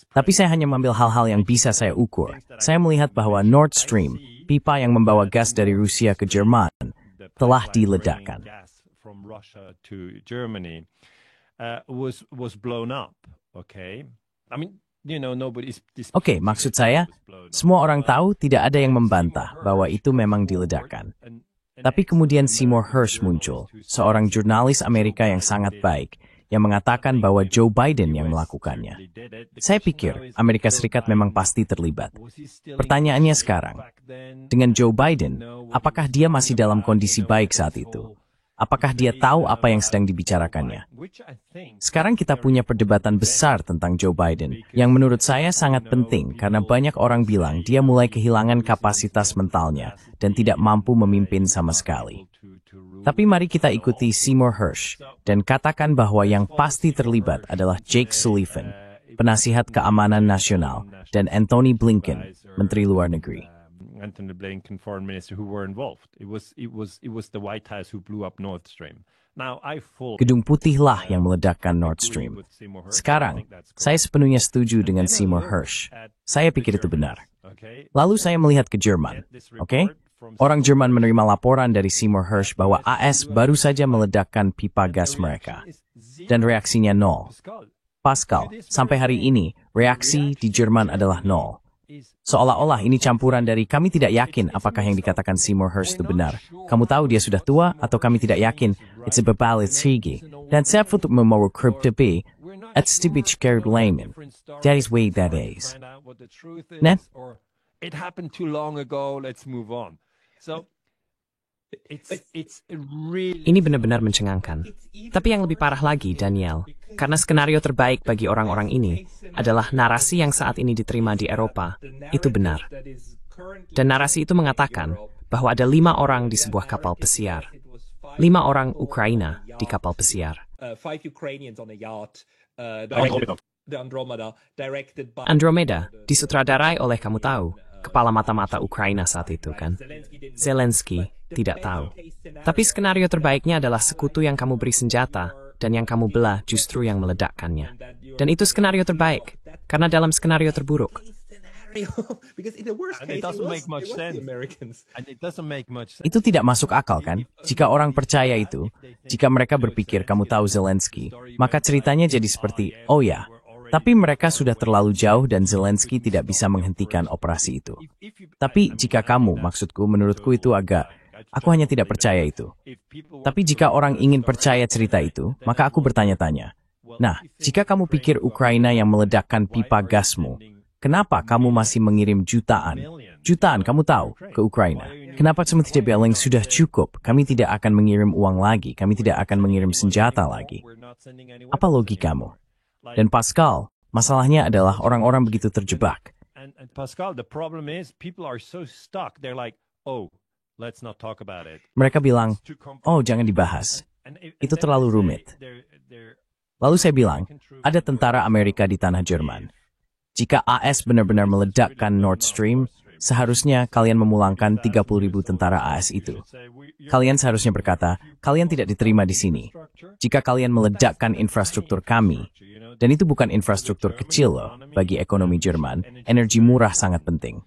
S1: Tapi saya hanya mengambil hal-hal yang bisa saya ukur. Saya melihat bahwa Nord Stream, pipa yang membawa gas dari Rusia ke Jerman, telah diledakkan. Oke, maksud saya, semua orang tahu tidak ada yang membantah bahwa itu memang diledakkan. Tapi kemudian Seymour Hersh muncul, seorang jurnalis Amerika yang sangat baik, yang mengatakan bahwa Joe Biden yang melakukannya. Saya pikir Amerika Serikat memang pasti terlibat. Pertanyaannya sekarang, dengan Joe Biden, apakah dia masih dalam kondisi baik saat itu? Apakah dia tahu apa yang sedang dibicarakannya? Sekarang kita punya perdebatan besar tentang Joe Biden, yang menurut saya sangat penting karena banyak orang bilang dia mulai kehilangan kapasitas mentalnya dan tidak mampu memimpin sama sekali. Tapi mari kita ikuti Seymour Hersh dan katakan bahwa yang pasti terlibat adalah Jake Sullivan, penasihat keamanan nasional, dan Antony Blinken, Menteri Luar Negeri.
S5: Antony Blinken, foreign minister, who were involved. It was the White House who blew up Nord Stream. Now
S1: Gedung Putihlah yang meledakkan Nord Stream. Sekarang, saya sepenuhnya setuju dengan Seymour Hersh. Saya pikir itu benar. Lalu saya melihat ke Jerman. Oke? Orang Jerman menerima laporan dari Seymour Hersh bahwa AS baru saja meledakkan pipa gas mereka. Dan reaksinya nol. Pascal, sampai hari ini, reaksi di Jerman adalah nol. Seolah-olah ini campuran dari kami tidak yakin apakah yang dikatakan Seymour Hersh itu benar. Kamu tahu dia sudah tua atau kami tidak yakin. It's a babalit sigi. Dan saya untuk membawa kriptopi at stibich carried layman. That is way that is. Nah?
S5: It happened too long ago, let's move on. So
S4: Ini benar-benar mencengangkan. Tapi yang lebih parah lagi, Daniel, karena skenario terbaik bagi orang-orang ini adalah narasi yang saat ini diterima di Eropa, itu benar. Dan narasi itu mengatakan bahwa ada 5 orang di sebuah kapal pesiar. 5 orang Ukraina di kapal pesiar. Andromeda disutradarai oleh kamu tahu, kepala mata-mata Ukraina saat itu kan? Zelensky tidak tahu. Tapi skenario terbaiknya adalah sekutu yang kamu beri senjata dan yang kamu belah justru yang meledakkannya. Dan itu skenario terbaik, karena dalam skenario terburuk.
S1: Itu tidak masuk akal kan? Jika orang percaya itu, jika mereka berpikir kamu tahu Zelensky, maka ceritanya jadi seperti, oh ya, tapi mereka sudah terlalu jauh dan Zelensky tidak bisa menghentikan operasi itu. Tapi jika kamu, maksudku, menurutku itu agak, aku hanya tidak percaya itu. Tapi jika orang ingin percaya cerita itu, maka aku bertanya-tanya. Nah, jika kamu pikir Ukraina yang meledakkan pipa gasmu, kenapa kamu masih mengirim jutaan kamu tahu, ke Ukraina? Kenapa kamu tidak bilang sudah cukup, kami tidak akan mengirim uang lagi, kami tidak akan mengirim senjata lagi? Apa logikamu? Dan Pascal, masalahnya adalah orang-orang begitu terjebak.
S5: And Pascal, the problem is people are so stuck. They're like, oh, let's not talk about it.
S1: Mereka bilang, oh jangan dibahas. Itu terlalu rumit. Lalu saya bilang, ada tentara Amerika di tanah Jerman. Jika AS benar-benar meledakkan Nord Stream, seharusnya kalian memulangkan 30.000 tentara AS itu. Kalian seharusnya berkata, kalian tidak diterima di sini. Jika kalian meledakkan infrastruktur kami, dan itu bukan infrastruktur kecil loh, bagi ekonomi Jerman, energi murah sangat penting.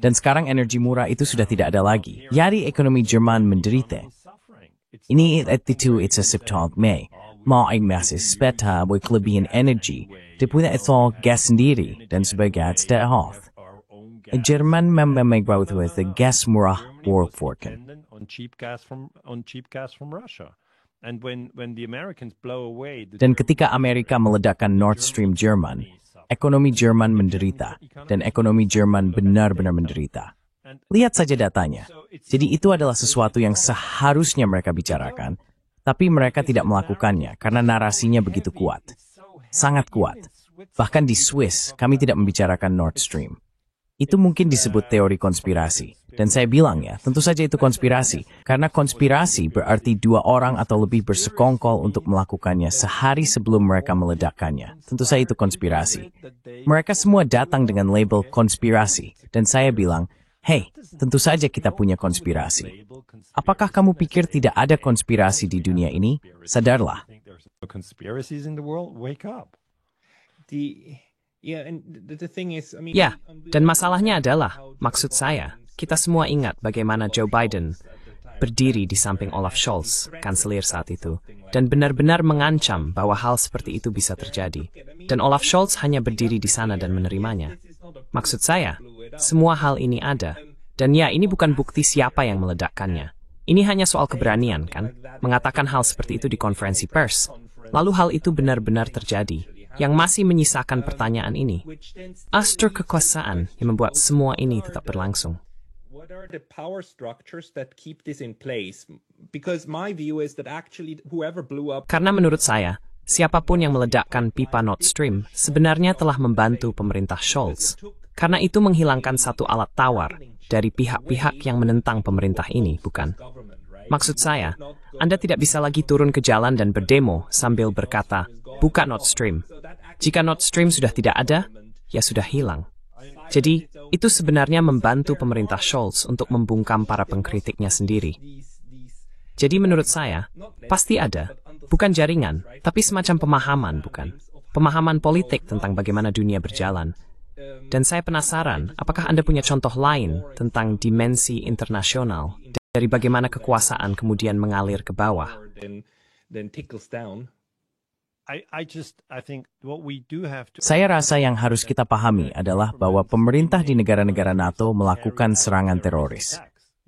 S1: Dan sekarang energi murah itu sudah tidak ada lagi. Jadi ekonomi Jerman menderita. Ini itu it's a september Mei. Mau masih sepeta buat kelebihan energi. Dia punya itu gas sendiri dan sebagai tidak off. Jerman memang with the gas murah workforce.
S5: On cheap gas from Russia. And when the Americans blow away
S1: dan ketika Amerika meledakkan Nord Stream Jerman, ekonomi Jerman menderita dan ekonomi Jerman benar-benar menderita. Lihat saja datanya. Jadi itu adalah sesuatu yang seharusnya mereka bicarakan, tapi mereka tidak melakukannya karena narasinya begitu kuat. Sangat kuat. Bahkan di Swiss, kami tidak membicarakan Nord Stream. Itu mungkin disebut teori konspirasi. Dan saya bilang ya, tentu saja itu konspirasi. Karena konspirasi berarti dua orang atau lebih bersekongkol untuk melakukannya sehari sebelum mereka meledakkannya. Tentu saja itu konspirasi. Mereka semua datang dengan label konspirasi. Dan saya bilang, hey, tentu saja kita punya konspirasi. Apakah kamu pikir tidak ada konspirasi di dunia ini? Sadarlah.
S4: Ya, dan masalahnya adalah, maksud saya, kita semua ingat bagaimana Joe Biden berdiri di samping Olaf Scholz, kanselir saat itu, dan benar-benar mengancam bahwa hal seperti itu bisa terjadi. Dan Olaf Scholz hanya berdiri di sana dan menerimanya. Maksud saya, semua hal ini ada. Dan ya, ini bukan bukti siapa yang meledakkannya. Ini hanya soal keberanian, kan? Mengatakan hal seperti itu di konferensi pers. Lalu hal itu benar-benar terjadi. Yang masih menyisakan pertanyaan ini. Struktur kekuasaan yang membuat semua ini tetap berlangsung.
S3: What are the power structures that keep this in place? Because my view is that actually whoever blew up...
S4: Karena menurut saya, siapapun yang meledakkan pipa Nord Stream sebenarnya telah membantu pemerintah Scholz. Karena itu menghilangkan satu alat tawar dari pihak-pihak yang menentang pemerintah ini, bukan? Maksud saya, Anda tidak bisa lagi turun ke jalan dan berdemo sambil berkata, buka Nord Stream. Jika Nord Stream sudah tidak ada, ya sudah hilang. Jadi, itu sebenarnya membantu pemerintah Scholz untuk membungkam para pengkritiknya sendiri. Jadi menurut saya, pasti ada, bukan jaringan, tapi semacam pemahaman, bukan? Pemahaman politik tentang bagaimana dunia berjalan. Dan saya penasaran, apakah Anda punya contoh lain tentang dimensi internasional dari bagaimana kekuasaan kemudian mengalir ke bawah?
S1: Saya rasa yang harus kita pahami adalah bahwa pemerintah di negara-negara NATO melakukan serangan teroris.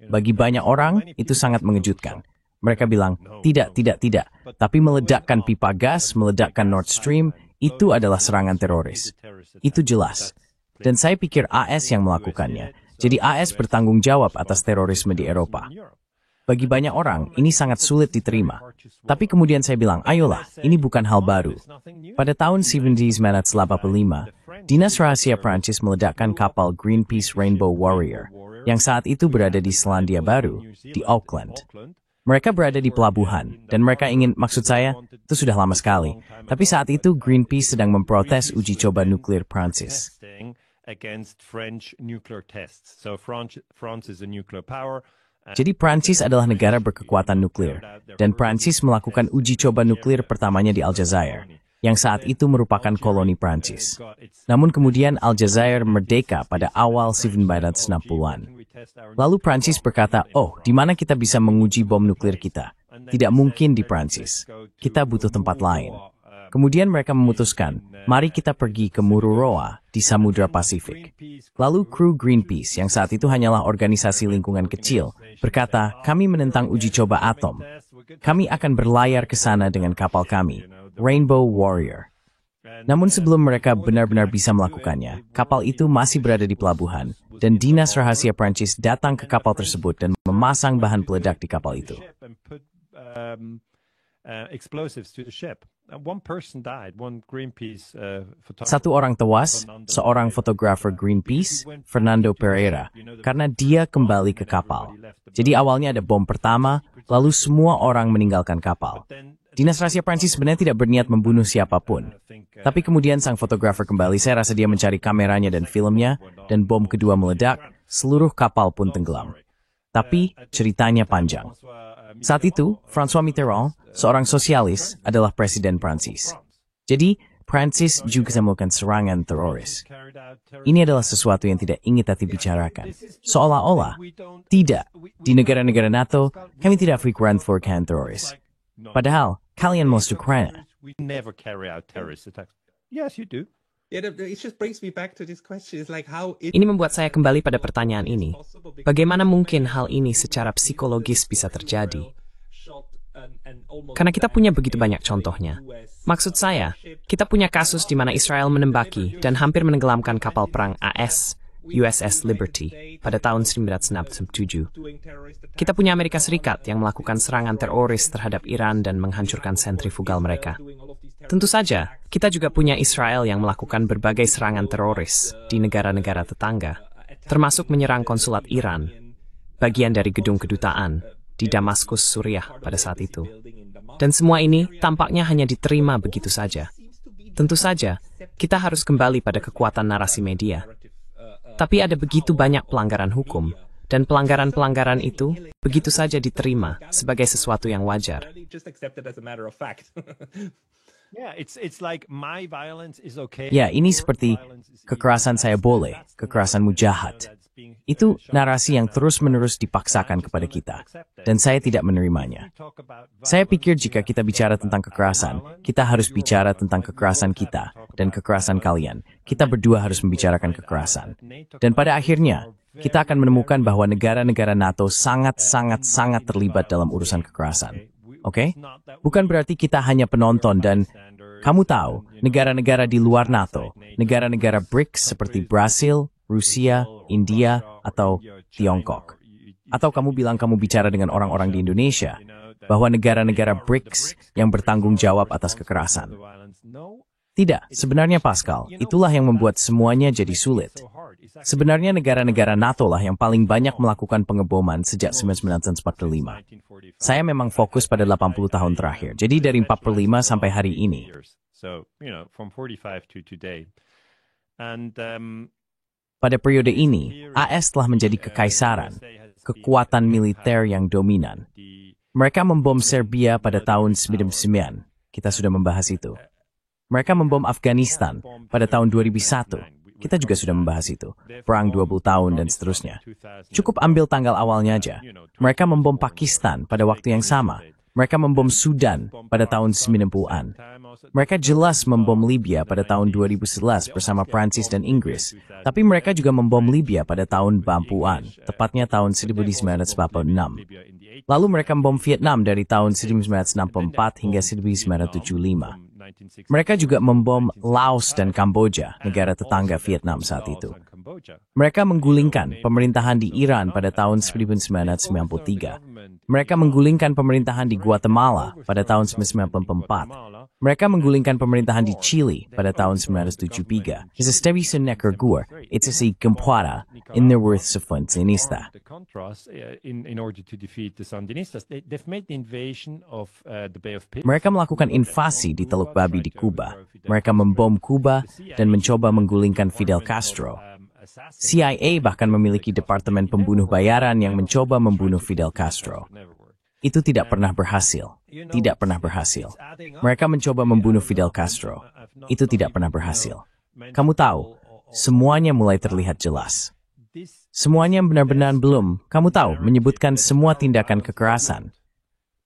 S1: Bagi banyak orang, itu sangat mengejutkan. Mereka bilang, tidak. Tapi meledakkan pipa gas, meledakkan Nord Stream, itu adalah serangan teroris. Itu jelas. Dan saya pikir AS yang melakukannya. Jadi AS bertanggung jawab atas terorisme di Eropa. Bagi banyak orang, ini sangat sulit diterima. Tapi kemudian saya bilang, ayolah, ini bukan hal baru. Pada tahun 1985, Dinas Rahasia Prancis meledakkan kapal Greenpeace Rainbow Warrior, yang saat itu berada di Selandia Baru, di Auckland. Mereka berada di pelabuhan, dan mereka ingin, maksud saya, itu sudah lama sekali. Tapi saat itu Greenpeace sedang memprotes uji coba nuklir Prancis. Jadi Prancis adalah negara berkekuatan nuklir, dan Prancis melakukan uji coba nuklir pertamanya di Aljazair, yang saat itu merupakan koloni Prancis. Namun kemudian Aljazair merdeka pada awal 1960-an. Lalu Prancis berkata, oh, di mana kita bisa menguji bom nuklir kita? Tidak mungkin di Prancis. Kita butuh tempat lain. Kemudian mereka memutuskan, mari kita pergi ke Mururoa di Samudra Pasifik. Lalu kru Greenpeace, yang saat itu hanyalah organisasi lingkungan kecil, berkata, kami menentang uji coba atom. Kami akan berlayar ke sana dengan kapal kami, Rainbow Warrior. Namun sebelum mereka benar-benar bisa melakukannya, kapal itu masih berada di pelabuhan, dan Dinas Rahasia Prancis datang ke kapal tersebut dan memasang bahan peledak di kapal itu. Satu orang tewas, seorang fotografer Greenpeace, Fernando Pereira, karena dia kembali ke kapal. Jadi awalnya ada bom pertama, lalu semua orang meninggalkan kapal. Dinas Rahasia Prancis sebenarnya tidak berniat membunuh siapapun. Tapi kemudian sang fotografer kembali, saya rasa dia mencari kameranya dan filmnya, dan bom kedua meledak, seluruh kapal pun tenggelam. Tapi ceritanya panjang. Saat itu, François Mitterrand, seorang sosialis, adalah presiden Prancis. Jadi, Prancis juga melakukan serangan teroris. Ini adalah sesuatu yang tidak ingin kita bicarakan. Seolah-olah, tidak, di negara-negara NATO, kami tidak frequentkan teroris. Padahal, kalian masuk Ukraina.
S4: Ini membuat saya kembali pada pertanyaan ini. Bagaimana mungkin hal ini secara psikologis bisa terjadi? Karena kita punya begitu banyak contohnya. Maksud saya, kita punya kasus di mana Israel menembaki dan hampir menenggelamkan kapal perang AS, USS Liberty pada tahun 1967. Kita punya Amerika Serikat yang melakukan serangan teroris terhadap Iran dan menghancurkan sentrifugal mereka. Tentu saja, kita juga punya Israel yang melakukan berbagai serangan teroris di negara-negara tetangga, termasuk menyerang konsulat Iran, bagian dari gedung kedutaan di Damaskus, Suriah pada saat itu. Dan semua ini tampaknya hanya diterima begitu saja. Tentu saja, kita harus kembali pada kekuatan narasi media. Tapi ada begitu banyak pelanggaran hukum, dan pelanggaran-pelanggaran itu begitu saja diterima sebagai sesuatu yang wajar.
S1: Ya, ini seperti kekerasan saya boleh, kekerasanmu jahat. Itu narasi yang terus-menerus dipaksakan kepada kita, dan saya tidak menerimanya. Saya pikir jika kita bicara tentang kekerasan, kita harus bicara tentang kekerasan kita dan kekerasan kalian. Kita berdua harus membicarakan kekerasan. Dan pada akhirnya, kita akan menemukan bahwa negara-negara NATO sangat terlibat dalam urusan kekerasan. Oke? Bukan berarti kita hanya penonton dan kamu tahu, negara-negara di luar NATO, negara-negara BRICS seperti Brasil, Rusia, India, atau Tiongkok. Atau kamu bilang kamu bicara dengan orang-orang di Indonesia, bahwa negara-negara BRICS yang bertanggung jawab atas kekerasan. Tidak, sebenarnya Pascal, itulah yang membuat semuanya jadi sulit. Sebenarnya negara-negara NATO lah yang paling banyak melakukan pengeboman sejak 1945. Saya memang fokus pada 80 tahun terakhir, jadi dari 45 sampai hari ini. Pada periode ini, AS telah menjadi kekaisaran, kekuatan militer yang dominan. Mereka membom Serbia pada tahun 1999. Kita sudah membahas itu. Mereka membom Afghanistan pada tahun 2001. Kita juga sudah membahas itu. Perang 20 tahun dan seterusnya. Cukup ambil tanggal awalnya aja. Mereka membom Pakistan pada waktu yang sama. Mereka membom Sudan pada tahun 90-an. Mereka jelas membom Libya pada tahun 2011 bersama Prancis dan Inggris. Tapi mereka juga membom Libya pada tahun 90-an, tepatnya tahun 1946. Lalu mereka membom Vietnam dari tahun 1964 hingga 1975. Mereka juga membom Laos dan Kamboja, negara tetangga Vietnam saat itu. Mereka menggulingkan pemerintahan di Iran pada tahun 1993. Mereka menggulingkan pemerintahan di Guatemala pada tahun 1994. Mereka menggulingkan pemerintahan di Chile pada tahun 1973. Sa Stevison Necker-Gur, it's a si Gempuara in the worth of Sandinista. Mereka melakukan invasi di Teluk Babi di Kuba. Mereka membom Kuba dan mencoba menggulingkan Fidel Castro. CIA bahkan memiliki departemen pembunuh bayaran yang mencoba membunuh Fidel Castro. Itu tidak pernah berhasil. Tidak pernah berhasil. Mereka mencoba membunuh Fidel Castro. Itu tidak pernah berhasil. Kamu tahu, semuanya mulai terlihat jelas. Semuanya benar-benar belum, kamu tahu, menyebutkan semua tindakan kekerasan.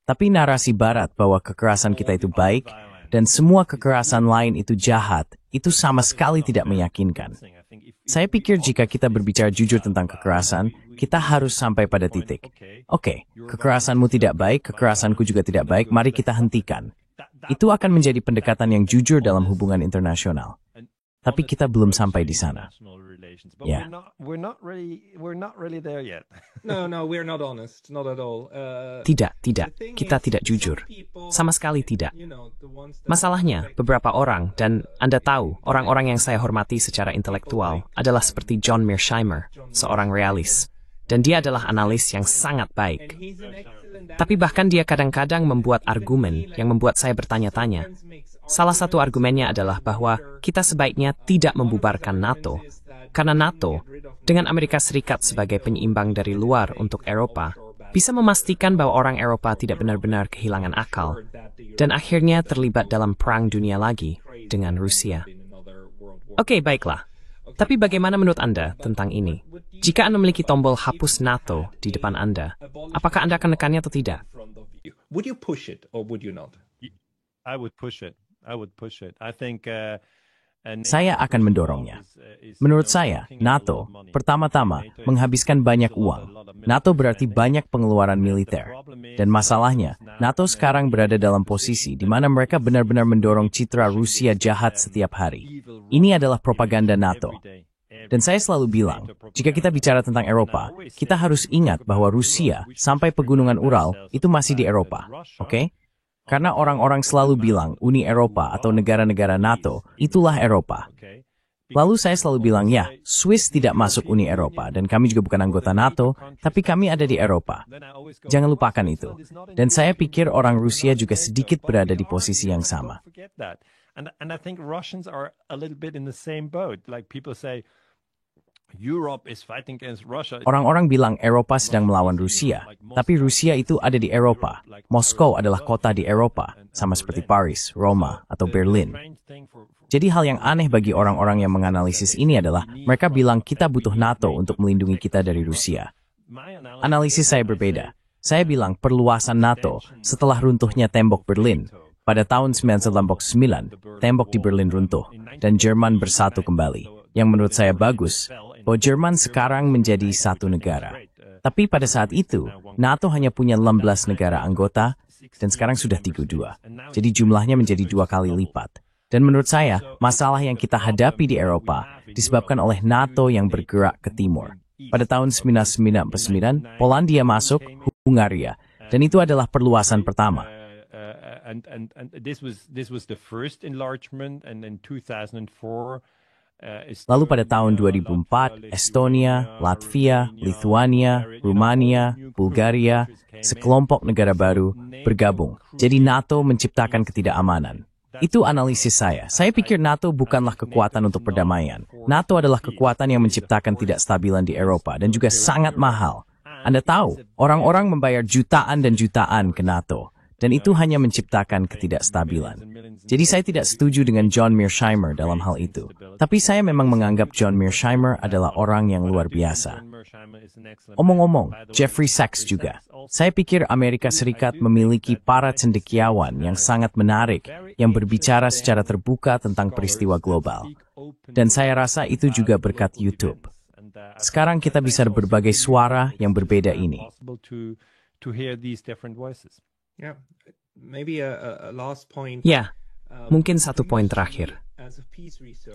S1: Tapi narasi Barat bahwa kekerasan kita itu baik, dan semua kekerasan lain itu jahat, itu sama sekali tidak meyakinkan. Saya pikir jika kita berbicara jujur tentang kekerasan, kita harus sampai pada titik. Oke, kekerasanmu tidak baik, kekerasanku juga tidak baik, mari kita hentikan. Itu akan menjadi pendekatan yang jujur dalam hubungan internasional. Tapi kita belum sampai di sana. Ya.
S4: Tidak, kita tidak jujur. Sama sekali tidak. Masalahnya, beberapa orang, dan Anda tahu, orang-orang yang saya hormati secara intelektual adalah seperti John Mearsheimer, seorang realis. Dan dia adalah analis yang sangat baik. Tapi bahkan dia kadang-kadang membuat argumen yang membuat saya bertanya-tanya. Salah satu argumennya adalah bahwa kita sebaiknya tidak membubarkan NATO, karena NATO, dengan Amerika Serikat sebagai penyeimbang dari luar untuk Eropa, bisa memastikan bahwa orang Eropa tidak benar-benar kehilangan akal, dan akhirnya terlibat dalam perang dunia lagi dengan Rusia. Oke, baiklah. Tapi bagaimana menurut Anda tentang ini? Jika Anda memiliki tombol hapus NATO di depan Anda, apakah Anda akan menekannya atau tidak?
S3: Would you push it or would you not?
S5: I would push it. I think
S1: Saya akan mendorongnya. Menurut saya, NATO, pertama-tama, menghabiskan banyak uang. NATO berarti banyak pengeluaran militer. Dan masalahnya, NATO sekarang berada dalam posisi di mana mereka benar-benar mendorong citra Rusia jahat setiap hari. Ini adalah propaganda NATO. Dan saya selalu bilang, jika kita bicara tentang Eropa, kita harus ingat bahwa Rusia sampai pegunungan Ural itu masih di Eropa, oke? Karena orang-orang selalu bilang Uni Eropa atau negara-negara NATO itulah Eropa. Lalu saya selalu bilang, ya, Swiss tidak masuk Uni Eropa dan kami juga bukan anggota NATO, tapi kami ada di Eropa. Jangan lupakan itu. Dan saya pikir orang Rusia juga sedikit berada di posisi yang sama.
S5: And I think Russians are a little bit in the same boat. Like people say, Europe is fighting against Russia.
S1: Orang-orang bilang Eropa sedang melawan Rusia, tapi Rusia itu ada di Eropa. Moskow adalah kota di Eropa, sama seperti Paris, Roma, atau Berlin. Jadi hal yang aneh bagi orang-orang yang menganalisis ini adalah mereka bilang kita butuh NATO untuk melindungi kita dari Rusia. Analisis saya berbeda. Saya bilang perluasan NATO setelah runtuhnya tembok Berlin. Pada tahun 1989, tembok di Berlin runtuh, dan Jerman bersatu kembali. Yang menurut saya bagus, bahwa Jerman sekarang menjadi satu negara. Tapi pada saat itu, NATO hanya punya 16 negara anggota, dan sekarang sudah 32. Jadi jumlahnya menjadi 2 kali lipat. Dan menurut saya, masalah yang kita hadapi di Eropa disebabkan oleh NATO yang bergerak ke timur. Pada tahun 1999, Polandia masuk, Hungaria, dan itu adalah perluasan pertama.
S5: And this was the first enlargement, and in 2004.
S1: Lalu pada tahun 2004, Estonia, Latvia, Lithuania, Rumania, Bulgaria, sekelompok negara baru bergabung. Jadi NATO menciptakan ketidakamanan. Itu analisis saya. Saya pikir NATO bukanlah kekuatan untuk perdamaian. NATO adalah kekuatan yang menciptakan ketidakstabilan di Eropa dan juga sangat mahal. Anda tahu, orang-orang membayar jutaan dan jutaan ke NATO. Dan itu hanya menciptakan ketidakstabilan. Jadi saya tidak setuju dengan John Mearsheimer dalam hal itu. Tapi saya memang menganggap John Mearsheimer adalah orang yang luar biasa. Omong-omong, Jeffrey Sachs juga. Saya pikir Amerika Serikat memiliki para cendekiawan yang sangat menarik yang berbicara secara terbuka tentang peristiwa global. Dan saya rasa itu juga berkat YouTube. Sekarang kita bisa berbagai suara yang berbeda ini.
S4: Ya, mungkin satu poin terakhir.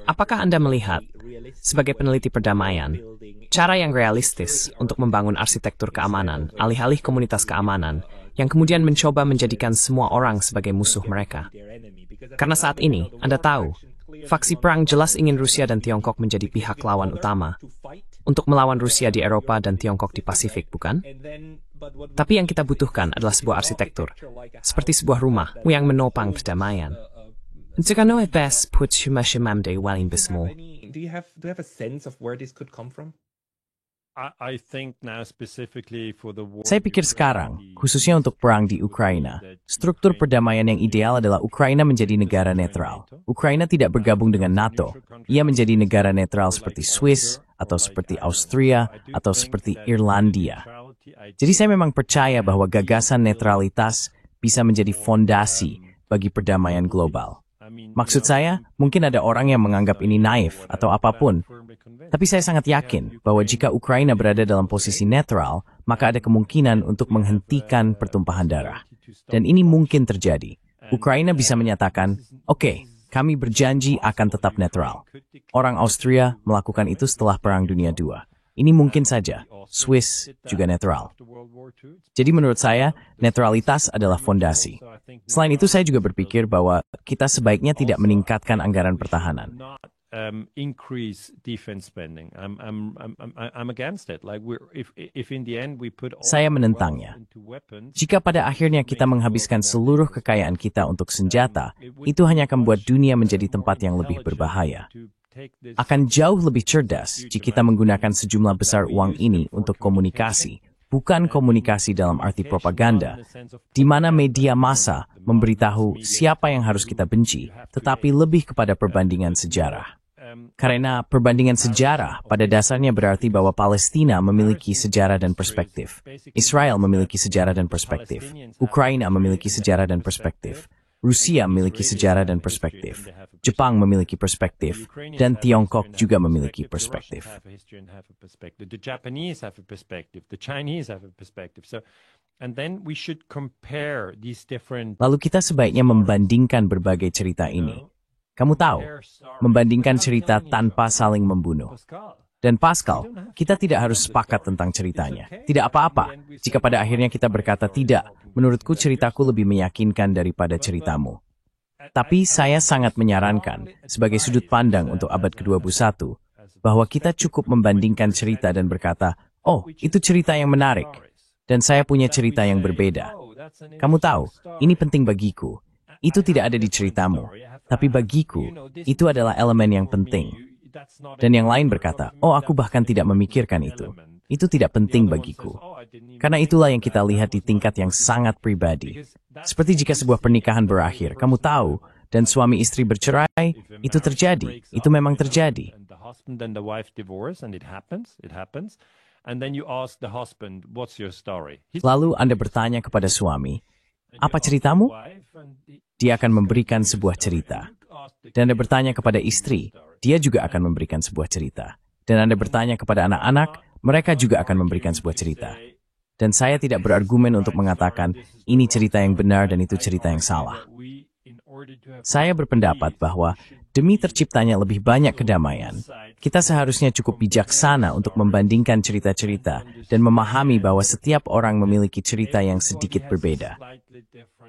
S4: Apakah Anda melihat, sebagai peneliti perdamaian, cara yang realistis untuk membangun arsitektur keamanan, alih-alih komunitas keamanan, yang kemudian mencoba menjadikan semua orang sebagai musuh mereka? Karena saat ini, Anda tahu, faksi perang jelas ingin Rusia dan Tiongkok menjadi pihak lawan utama untuk melawan Rusia di Eropa dan Tiongkok di Pasifik, bukan? Tapi yang kita butuhkan adalah sebuah arsitektur, seperti sebuah rumah yang menopang perdamaian. Jika best put shumashimamde walin bismo.
S3: Do you have a sense of where this could come from?
S5: I think now specifically for the war.
S1: Saya pikir sekarang, khususnya untuk perang di Ukraina, struktur perdamaian yang ideal adalah Ukraina menjadi negara netral. Ukraina tidak bergabung dengan NATO. Ia menjadi negara netral seperti Swiss, atau seperti Austria, atau seperti Irlandia. Jadi saya memang percaya bahwa gagasan netralitas bisa menjadi fondasi bagi perdamaian global. Maksud saya, mungkin ada orang yang menganggap ini naif atau apapun, tapi saya sangat yakin bahwa jika Ukraina berada dalam posisi netral, maka ada kemungkinan untuk menghentikan pertumpahan darah. Dan ini mungkin terjadi. Ukraina bisa menyatakan, oke, kami berjanji akan tetap netral. Orang Austria melakukan itu setelah Perang Dunia II. Ini mungkin saja. Swiss juga netral. Jadi menurut saya, netralitas adalah fondasi. Selain itu, saya juga berpikir bahwa kita sebaiknya tidak meningkatkan anggaran pertahanan.
S5: Increase defense spending. I'm against it. Like if in the end we put all
S1: Saya menentangnya. Jika pada akhirnya kita menghabiskan seluruh kekayaan kita untuk senjata, itu hanya akan membuat dunia menjadi tempat yang lebih berbahaya. Akan jauh lebih cerdas jika kita menggunakan sejumlah besar uang ini untuk komunikasi, bukan komunikasi dalam arti propaganda, di mana media massa memberitahu siapa yang harus kita benci, tetapi lebih kepada perbandingan sejarah. Karena perbandingan sejarah pada dasarnya berarti bahwa Palestina memiliki sejarah dan perspektif, Israel memiliki sejarah dan perspektif, Ukraina memiliki sejarah dan perspektif, Rusia memiliki sejarah dan perspektif, Jepang memiliki perspektif, dan Tiongkok juga memiliki perspektif.
S5: The Japanese have a perspective, the Chinese have a perspective. So, and then we should compare these different.
S1: Lalu kita sebaiknya membandingkan berbagai cerita ini. Kamu tahu, membandingkan cerita tanpa saling membunuh. Dan Pascal, kita tidak harus sepakat tentang ceritanya. Tidak apa-apa, jika pada akhirnya kita berkata tidak, menurutku ceritaku lebih meyakinkan daripada ceritamu. Tapi saya sangat menyarankan, sebagai sudut pandang untuk abad ke-21, bahwa kita cukup membandingkan cerita dan berkata, oh, itu cerita yang menarik, dan saya punya cerita yang berbeda. Kamu tahu, ini penting bagiku. Itu tidak ada di ceritamu, tapi bagiku, itu adalah elemen yang penting. Dan yang lain berkata, oh aku bahkan tidak memikirkan itu. Itu tidak penting bagiku. Karena itulah yang kita lihat di tingkat yang sangat pribadi. Seperti jika sebuah pernikahan berakhir, kamu tahu, dan suami istri bercerai, itu terjadi. Itu memang terjadi. Lalu Anda bertanya kepada suami, apa ceritamu? Dia akan memberikan sebuah cerita. Dan Anda bertanya kepada istri, dia juga akan memberikan sebuah cerita. Dan Anda bertanya kepada anak-anak, mereka juga akan memberikan sebuah cerita. Dan saya tidak berargumen untuk mengatakan, ini cerita yang benar dan itu cerita yang salah. Saya berpendapat bahwa, demi terciptanya lebih banyak kedamaian, kita seharusnya cukup bijaksana untuk membandingkan cerita-cerita dan memahami bahwa setiap orang memiliki cerita yang sedikit berbeda.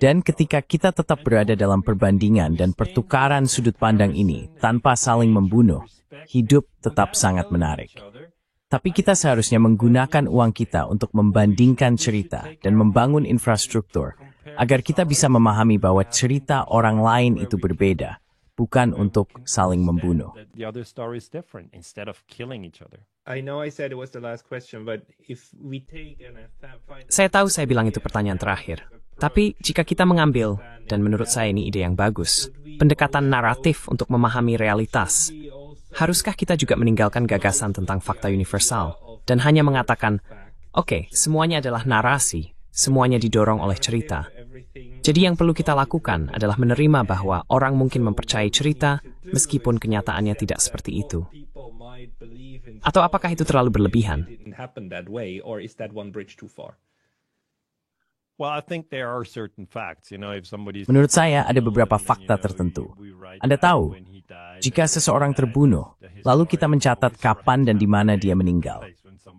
S1: Dan ketika kita tetap berada dalam perbandingan dan pertukaran sudut pandang ini tanpa saling membunuh, hidup tetap sangat menarik. Tapi kita seharusnya menggunakan uang kita untuk membandingkan cerita dan membangun infrastruktur agar kita bisa memahami bahwa cerita orang lain itu berbeda, bukan untuk saling membunuh.
S4: Saya tahu saya bilang itu pertanyaan terakhir. Tapi jika kita mengambil, dan menurut saya ini ide yang bagus, pendekatan naratif untuk memahami realitas, haruskah kita juga meninggalkan gagasan tentang fakta universal dan hanya mengatakan, oke, semuanya adalah narasi, semuanya didorong oleh cerita. Jadi yang perlu kita lakukan adalah menerima bahwa orang mungkin mempercayai cerita meskipun kenyataannya tidak seperti itu. Atau apakah itu terlalu berlebihan?
S1: Menurut saya ada beberapa fakta tertentu. Anda tahu, jika seseorang terbunuh, lalu kita mencatat kapan dan di mana dia meninggal.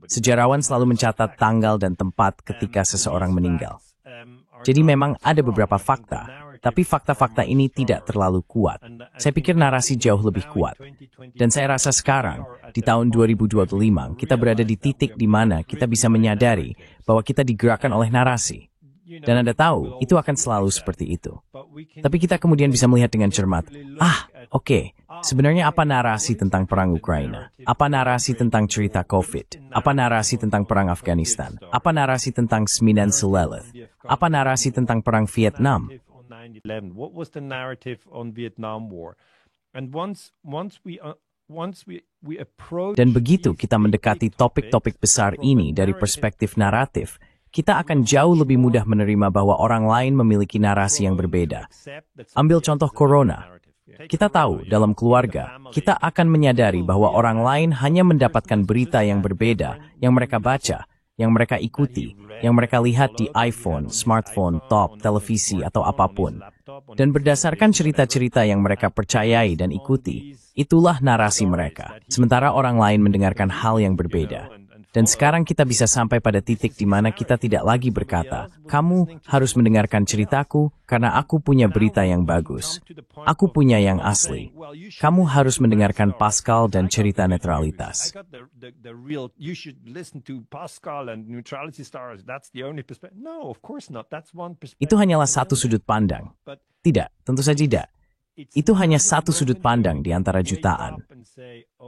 S1: Sejarawan selalu mencatat tanggal dan tempat ketika seseorang meninggal. Jadi memang ada beberapa fakta, tapi fakta-fakta ini tidak terlalu kuat. Saya pikir narasi jauh lebih kuat. Dan saya rasa sekarang, di tahun 2025, kita berada di titik di mana kita bisa menyadari bahwa kita digerakkan oleh narasi. Dan Anda tahu, itu akan selalu seperti itu. Tapi kita kemudian bisa melihat dengan cermat, oke, sebenarnya apa narasi tentang perang Ukraina? Apa narasi tentang cerita COVID? Apa narasi tentang perang Afghanistan? Apa narasi tentang 9/11? Apa narasi tentang perang Vietnam? Dan begitu kita mendekati topik-topik besar ini dari perspektif naratif, kita akan jauh lebih mudah menerima bahwa orang lain memiliki narasi yang berbeda. Ambil contoh corona. Kita tahu, dalam keluarga, kita akan menyadari bahwa orang lain hanya mendapatkan berita yang berbeda, yang mereka baca, yang mereka ikuti, yang mereka lihat di iPhone, smartphone, top, televisi, atau apapun. Dan berdasarkan cerita-cerita yang mereka percayai dan ikuti, itulah narasi mereka. Sementara orang lain mendengarkan hal yang berbeda. Dan sekarang kita bisa sampai pada titik di mana kita tidak lagi berkata, kamu harus mendengarkan ceritaku karena aku punya berita yang bagus. Aku punya yang asli. Kamu harus mendengarkan Pascal dan cerita netralitas. Itu hanyalah satu sudut pandang. Tidak, tentu saja tidak. Itu hanya satu sudut pandang di antara jutaan.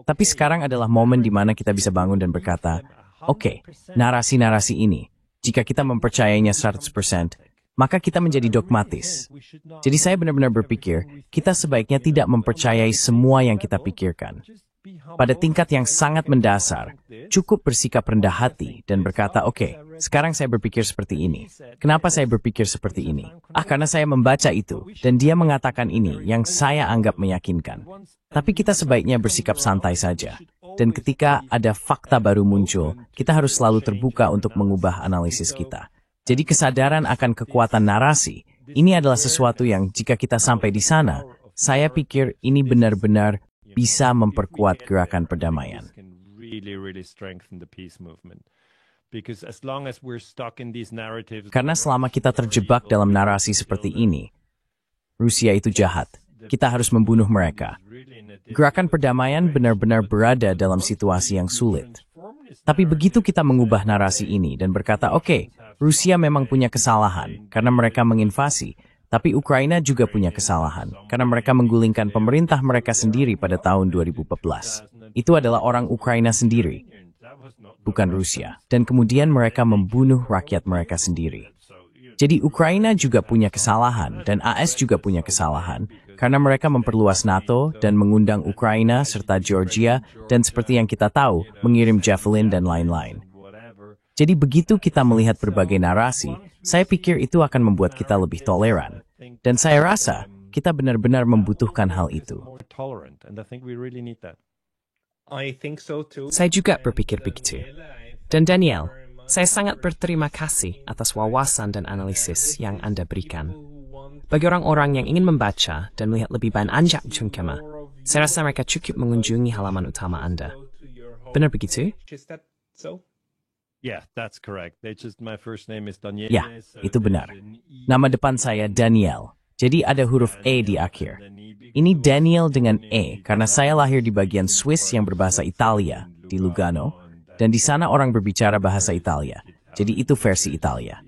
S1: Tapi sekarang adalah momen di mana kita bisa bangun dan berkata, oke, narasi-narasi ini, jika kita mempercayainya 100%, maka kita menjadi dogmatis. Jadi saya benar-benar berpikir, kita sebaiknya tidak mempercayai semua yang kita pikirkan. Pada tingkat yang sangat mendasar, cukup bersikap rendah hati dan berkata, oke, sekarang saya berpikir seperti ini. Kenapa saya berpikir seperti ini? Karena saya membaca itu, dan dia mengatakan ini yang saya anggap meyakinkan. Tapi kita sebaiknya bersikap santai saja. Dan ketika ada fakta baru muncul, kita harus selalu terbuka untuk mengubah analisis kita. Jadi kesadaran akan kekuatan narasi, ini adalah sesuatu yang jika kita sampai di sana, saya pikir ini benar-benar bisa memperkuat gerakan perdamaian. Karena selama kita terjebak dalam narasi seperti ini, Rusia itu jahat, kita harus membunuh mereka. Gerakan perdamaian benar-benar berada dalam situasi yang sulit. Tapi begitu kita mengubah narasi ini dan berkata, oke, Rusia memang punya kesalahan karena mereka menginvasi, tapi Ukraina juga punya kesalahan karena mereka menggulingkan pemerintah mereka sendiri pada tahun 2014. Itu adalah orang Ukraina sendiri, bukan Rusia. Dan kemudian mereka membunuh rakyat mereka sendiri. Jadi Ukraina juga punya kesalahan dan AS juga punya kesalahan karena mereka memperluas NATO dan mengundang Ukraina serta Georgia dan seperti yang kita tahu, mengirim Javelin dan lain-lain. Jadi begitu kita melihat berbagai narasi, saya pikir itu akan membuat kita lebih toleran. Dan saya rasa kita benar-benar membutuhkan hal itu.
S4: Saya juga berpikir begitu. Dan Daniel, saya sangat berterima kasih atas wawasan dan analisis yang Anda berikan. Bagi orang-orang yang ingin membaca dan melihat lebih banyak Anjak Chungkema, saya rasa mereka cukup mengunjungi halaman utama Anda. Benar begitu?
S5: Yeah, that's correct. My first name is Daniel.
S1: Ya, itu benar. Nama depan saya Daniel. Jadi ada huruf E di akhir. Ini Daniel dengan E karena saya lahir di bagian Swiss yang berbahasa Italia, di Lugano, dan di sana orang berbicara bahasa Italia. Jadi itu versi Italia.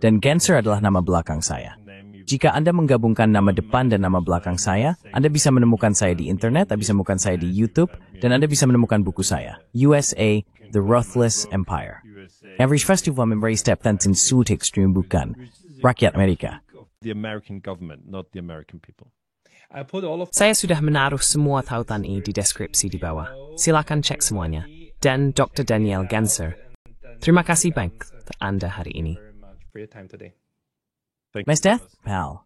S1: Dan Genser adalah nama belakang saya. Jika Anda menggabungkan nama depan dan nama belakang saya, Anda bisa menemukan saya di internet, Anda bisa menemukan saya di YouTube, dan Anda bisa menemukan buku saya, USA, The Ruthless Empire. Average Festival memberi step tensin suit extreme bukan rakyat Amerika.
S5: The American government, not the American people.
S4: Saya sudah menaruh semua tautan ini di deskripsi di bawah. Silakan cek semuanya. Dan Dr. Daniel Genser, terima kasih banyak Anda hari ini.
S1: Nice death, pal.